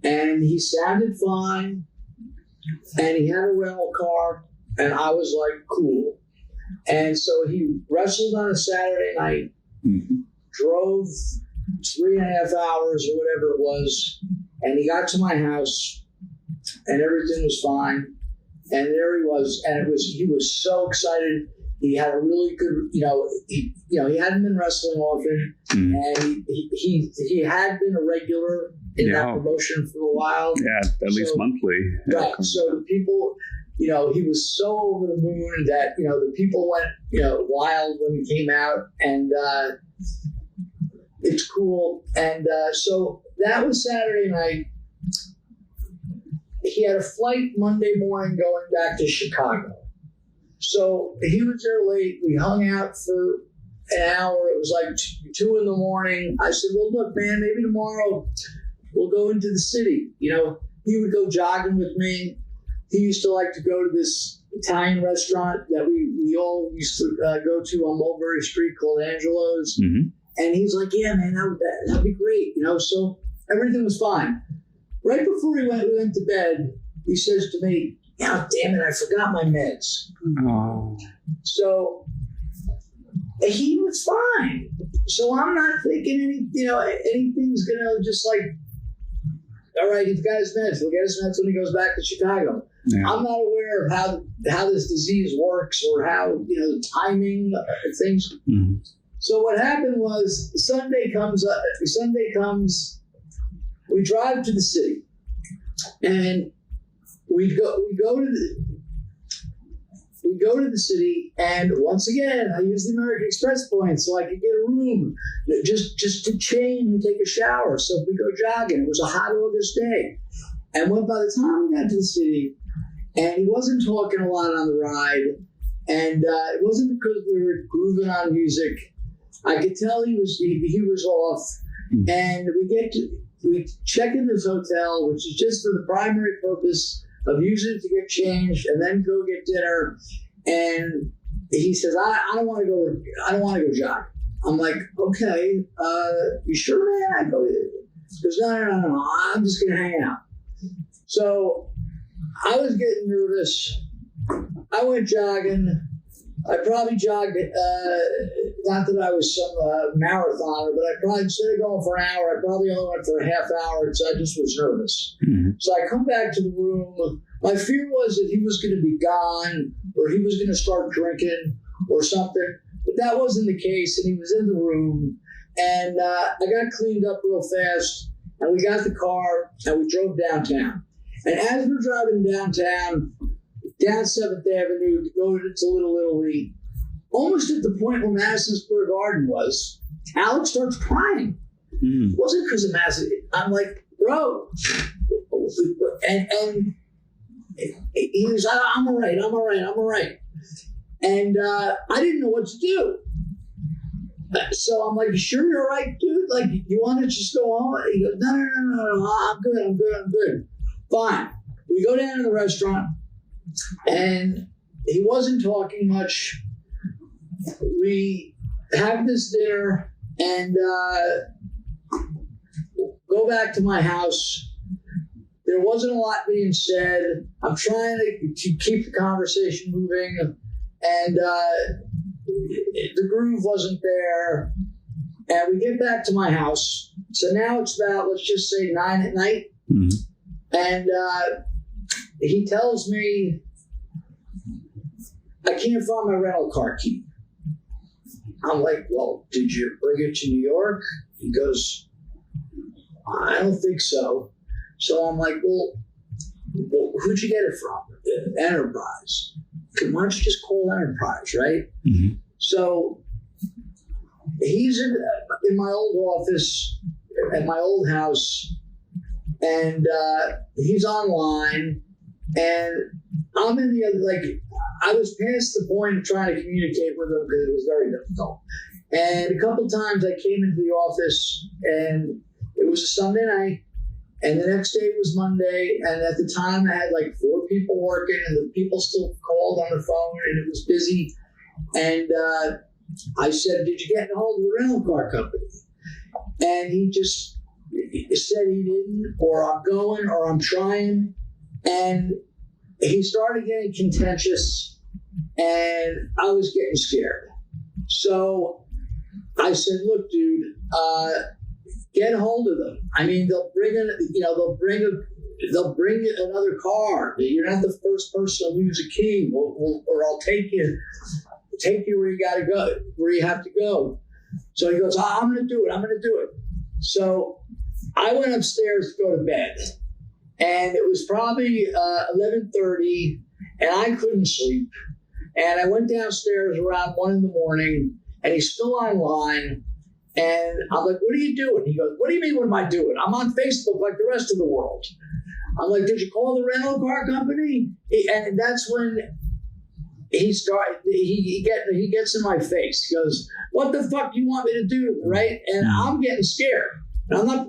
and he sounded fine, and he had a rental car, and I was like, cool. And so he wrestled on a Saturday night, drove 3.5 hours or whatever it was, and he got to my house, and everything was fine. And there he was, and he was so excited. He had a really good, he hadn't been wrestling often, and he had been a regular in that promotion for a while. Yeah, at least monthly. Right. So the people, he was so over the moon that, the people went, wild when he came out, and it's cool. And so that was Saturday night. He had a flight Monday morning going back to Chicago. So he was there late. We hung out for an hour. It was like 2 a.m. I said, well, look, man, maybe tomorrow we'll go into the city. He would go jogging with me. He used to like to go to this Italian restaurant that we all used to go to on Mulberry Street called Angelo's. Mm-hmm. And he's like, yeah, man, that'd be great. So everything was fine. Right before we went to bed, he says to me, "Oh, damn it, I forgot my meds." Oh. So he was fine. So I'm not thinking anything's gonna just like, all right, he forgot his meds. He'll get his meds when he goes back to Chicago. Yeah. I'm not aware of how this disease works or how the timing of things. Mm-hmm. So what happened was Sunday comes, we drive to the city, and we go to the city, and once again I use the American Express points so I could get a room just to change and take a shower. So if we go jogging, it was a hot August day, and by the time we got to the city, and he wasn't talking a lot on the ride, and it wasn't because we were grooving on music. I could tell he was off, and we check in this hotel, which is just for the primary purpose of using it to get changed and then go get dinner. And he says, I don't want to go jogging. I'm like, okay, you sure, man? I go, he goes, no, I'm just gonna hang out. So I was getting nervous. I went jogging. I probably jogged, not that I was some marathoner, but I probably, instead of going for an hour, I probably only went for a half hour because I just was nervous. Mm-hmm. So I come back to the room. My fear was that he was going to be gone, or he was going to start drinking or something, but that wasn't the case, and he was in the room. And I got cleaned up real fast, and we got the car, and we drove downtown. And as we're driving downtown, down 7th Avenue to go to Little Italy. Almost at the point where Madison Square Garden was, Alex starts crying. It wasn't because of Madison. I'm like, bro. And he was like, I'm all right. And I didn't know what to do. So I'm like, you sure you're all right, dude? Like, you want to just go home? He goes, no, I'm good. Fine. We go down to the restaurant, and he wasn't talking much. We have this dinner and go back to my house. There wasn't a lot being said. I'm trying to keep the conversation moving, and the groove wasn't there. And we get back to my house. So now it's about, let's just say, 9 at night. Mm-hmm. And he tells me, I can't find my rental car key. I'm like, well, did you bring it to New York? He goes, I don't think so. So I'm like, well, who'd you get it from? Enterprise. Okay, why don't you just call Enterprise, right? Mm-hmm. So he's in my old office at my old house, and he's online, and I'm in the other, like, I was past the point of trying to communicate with him because it was very difficult. And a couple times I came into the office, and it was a Sunday night, and the next day was Monday, and at the time I had like 4 people working, and the people still called on the phone, and it was busy. And I said, did you get a hold of the rental car company? And he just said he didn't, or I'm going, or I'm trying. And he started getting contentious, and I was getting scared. So I said, look, dude, get a hold of them. I mean, they'll bring another car. You're not the first person to lose a key, or I'll take you where you gotta go, where you have to go. So he goes, I'm gonna do it. So I went upstairs to go to bed, and it was probably 11:30, and I couldn't sleep. And I went downstairs around 1 a.m, and he's still online. And I'm like, what are you doing? He goes, what do you mean, what am I doing? I'm on Facebook like the rest of the world. I'm like, did you call the rental car company? And that's when he gets in my face. He goes, what the fuck do you want me to do, right? And I'm getting scared. And I'm not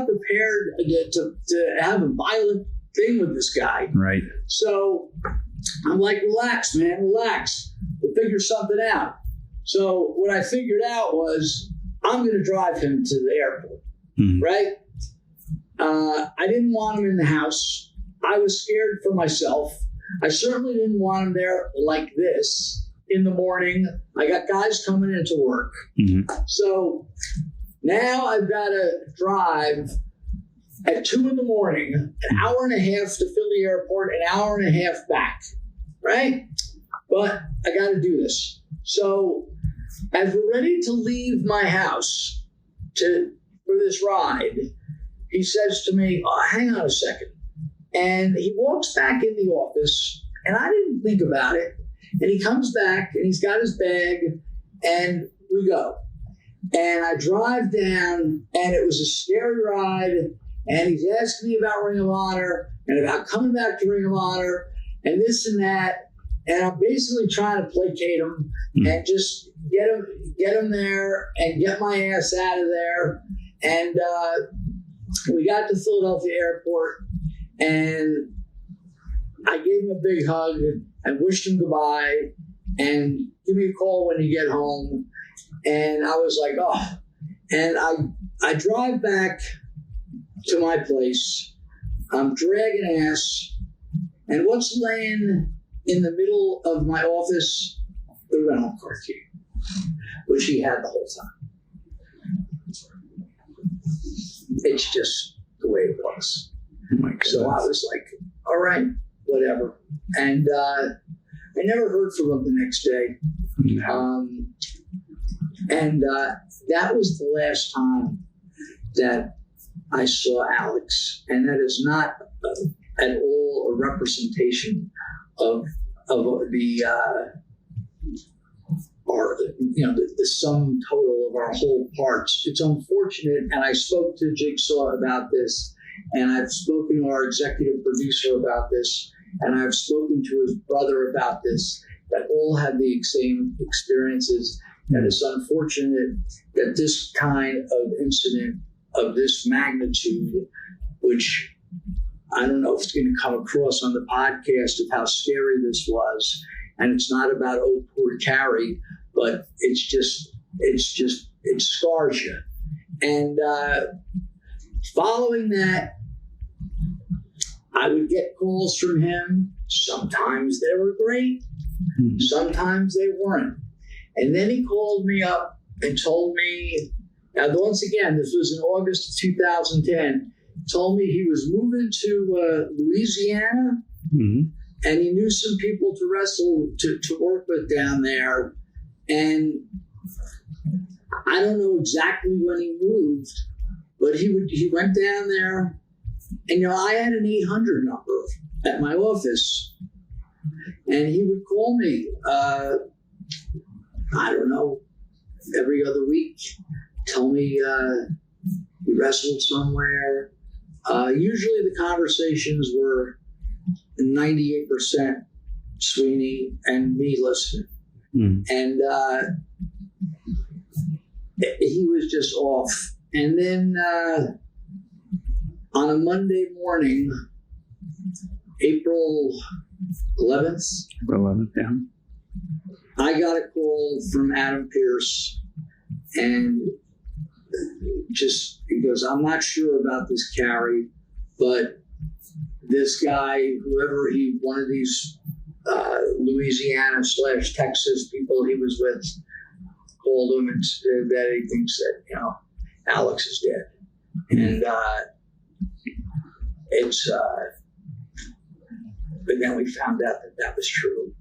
prepared to have a violent thing with this guy. Right. So I'm like, relax, man, relax. We'll figure something out. So what I figured out was I'm going to drive him to the airport, right? I didn't want him in the house. I was scared for myself. I certainly didn't want him there like this in the morning. I got guys coming into work. Mm-hmm. So now I've got to drive at 2 a.m, an hour and a half to Philly airport, an hour and a half back, right? But I got to do this. So as we're ready to leave my house for this ride, he says to me, hang on a second. And he walks back in the office, and I didn't think about it. And he comes back, and he's got his bag, and we go. And I drive down, and it was a scary ride. And he's asking me about Ring of Honor and about coming back to Ring of Honor and this and that. And I'm basically trying to placate him and just get him there and get my ass out of there. And we got to Philadelphia Airport, and I gave him a big hug and wished him goodbye and give me a call when you get home. And I was like, oh. And I drive back to my place. I'm dragging ass. And what's laying in the middle of my office? The rental car key, which he had the whole time. It's just the way it was. Oh my goodness. So I was like, all right, whatever. And I never heard from him the next day. No. That was the last time that I saw Alex. And that is not at all a representation of the the sum total of our whole parts. It's unfortunate, and I spoke to Jigsaw about this, and I've spoken to our executive producer about this, and I've spoken to his brother about this, that all had the same experiences. And it's unfortunate that this kind of incident of this magnitude, which I don't know if it's going to come across on the podcast of how scary this was, and it's not about oh poor Cary, but it scars you. And following that, I would get calls from him. Sometimes they were great, sometimes they weren't. And then he called me up and told me, now once again, this was in August of 2010, told me he was moving to Louisiana, and he knew some people to wrestle, to work with down there. And I don't know exactly when he moved, but he went down there, and I had an 800 number at my office, and he would call me, I don't know, every other week, tell me he wrestled somewhere. Usually the conversations were 98% Sweeney and me listening. And he was just off. And then on a Monday morning, April 11th, yeah. I got a call from Adam Pearce, and he goes, I'm not sure about this Cary, but this guy, one of these Louisiana/Texas people he was with, called him and said that he thinks that, Alex is dead. And but then we found out that was true.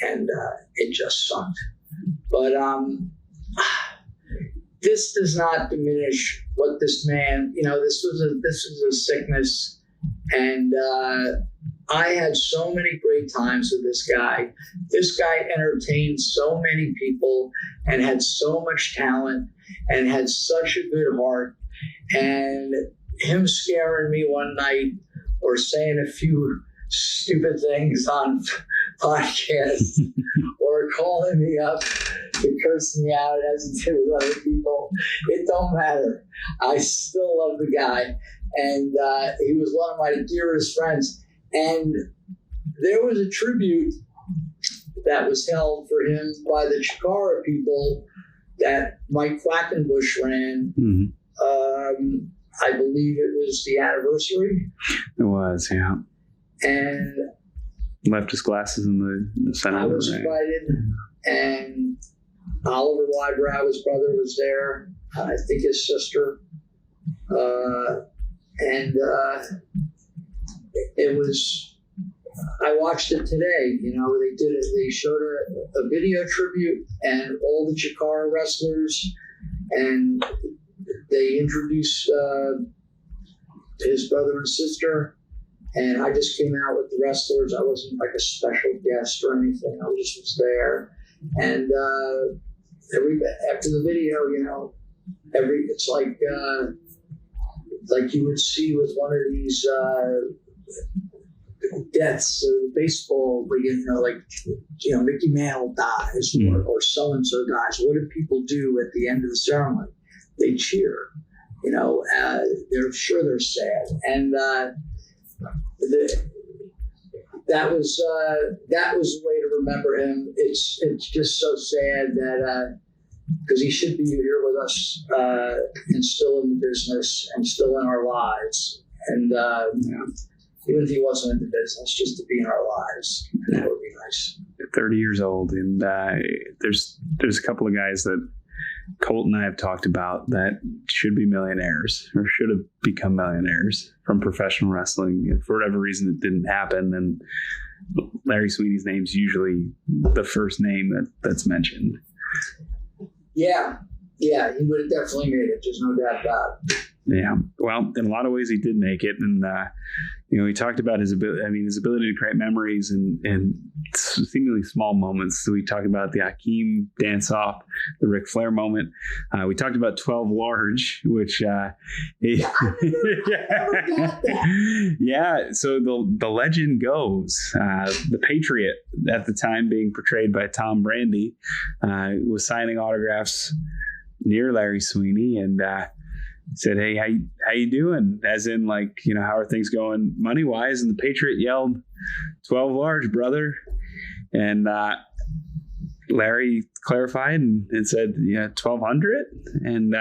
And it just sucked. But this does not diminish what this man, this was a sickness. And I had so many great times with this guy. This guy entertained so many people and had so much talent and had such a good heart. And him scaring me one night or saying a few stupid things on podcasts or calling me up to curse me out as he did with other people, it don't matter. I still love the guy. And he was one of my dearest friends. And there was a tribute that was held for him by the Chikara people that Mike Quackenbush ran. I believe it was the anniversary. It was, yeah. And left his glasses in the center. I was invited, and Oliver Wybrow, his brother, was there. I think his sister. It was, I watched it today. They showed a video tribute and all the Chikara wrestlers, and they introduced his brother and sister. And I just came out with the wrestlers. I wasn't like a special guest or anything. I just was there. And after the video, it's like you would see with one of these deaths of baseball, where Mickey Mantle dies or so and so dies. What do people do at the end of the ceremony? They cheer. They're sure they're sad. And that was a way to remember him. It's just so sad that because he should be here with us and still in the business and still in our lives. And even if he wasn't in the business, just to be in our lives, that would be nice. 30 years old, and there's a couple of guys that Colt and I have talked about that should be millionaires or should have become millionaires from professional wrestling. If for whatever reason it didn't happen, then Larry Sweeney's name's usually the first name that's mentioned. Yeah. yeah, he would have definitely made it. There's no doubt about it. Yeah. Well, in a lot of ways, he did make it, and he talked about his ability. I mean, his ability to create memories and seemingly small moments. So we talked about the Hakeem dance off, the Ric Flair moment. We talked about 12 large, which I never got that. Yeah. So the legend goes, the Patriot at the time, being portrayed by Tom Brady, was signing autographs near Larry Sweeney, and said, "Hey, how you doing?" As in, like, how are things going money wise? And the Patriot yelled, "12 large, brother." And Larry clarified and said, "Yeah, 1,200." And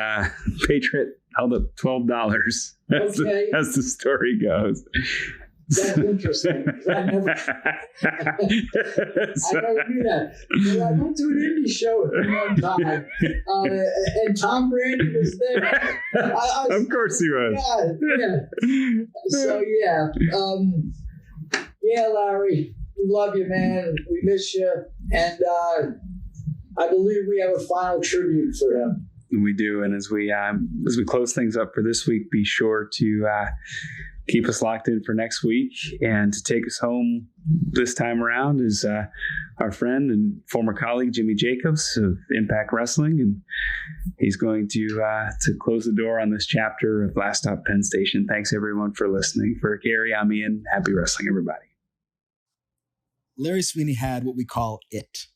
Patriot held up $12. Okay. As the story goes. That's interesting. I never knew that. But I went to an indie show at one time, and Tom Brady was there. Of course he was. Yeah. So yeah, Larry, we love you, man. We miss you, and I believe we have a final tribute for him. We do, and as we close things up for this week, be sure to keep us locked in for next week. And to take us home this time around is our friend and former colleague Jimmy Jacobs of Impact Wrestling, and he's going to close the door on this chapter of Last Stop Penn Station. Thanks everyone for listening. For Cary, I'm Ian. Happy wrestling, everybody. Larry Sweeney had what we call it.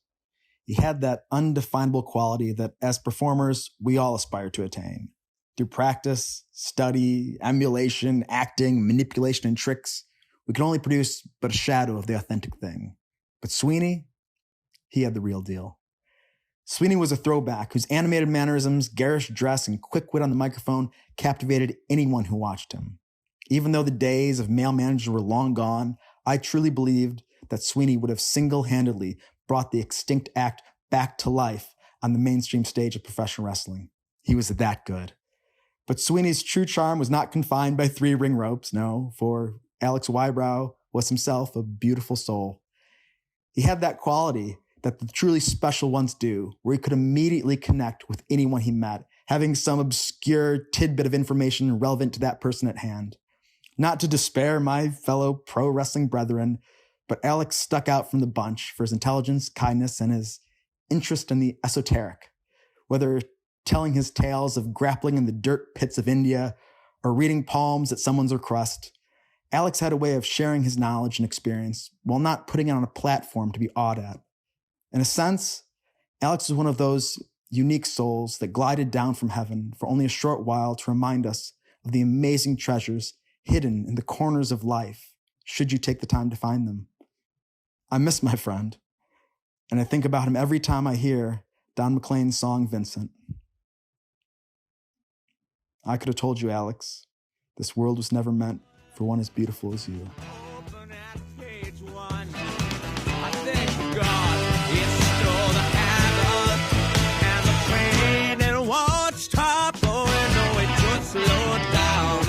He had that undefinable quality that, as performers, we all aspire to attain. Through practice, study, emulation, acting, manipulation, and tricks, we can only produce but a shadow of the authentic thing. But Sweeney, he had the real deal. Sweeney was a throwback whose animated mannerisms, garish dress, and quick wit on the microphone captivated anyone who watched him. Even though the days of male managers were long gone, I truly believed that Sweeney would have single-handedly brought the extinct act back to life on the mainstream stage of professional wrestling. He was that good. But Sweeney's true charm was not confined by 3 ring ropes, no, for Alex Wybrow was himself a beautiful soul. He had that quality that the truly special ones do, where he could immediately connect with anyone he met, having some obscure tidbit of information relevant to that person at hand. Not to despair my fellow pro wrestling brethren, but Alex stuck out from the bunch for his intelligence, kindness, and his interest in the esoteric, whether telling his tales of grappling in the dirt pits of India or reading palms at someone's request. Alex had a way of sharing his knowledge and experience while not putting it on a platform to be awed at. In a sense, Alex was one of those unique souls that glided down from heaven for only a short while to remind us of the amazing treasures hidden in the corners of life, should you take the time to find them. I miss my friend, and I think about him every time I hear Don McLean's song, Vincent. I could have told you, Alex, this world was never meant for one as beautiful as you. Open at page 1. I thank God it stole the handle, and the train it won't stop. Oh, no, it just slowed down.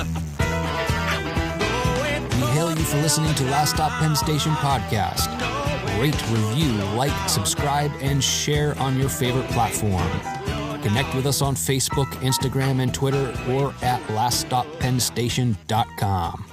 We hail you for listening to Last Stop Penn Station podcast. Rate, review, like, subscribe, and share on your favorite platform. Connect with us on Facebook, Instagram, and Twitter, or at laststoppennstation.com.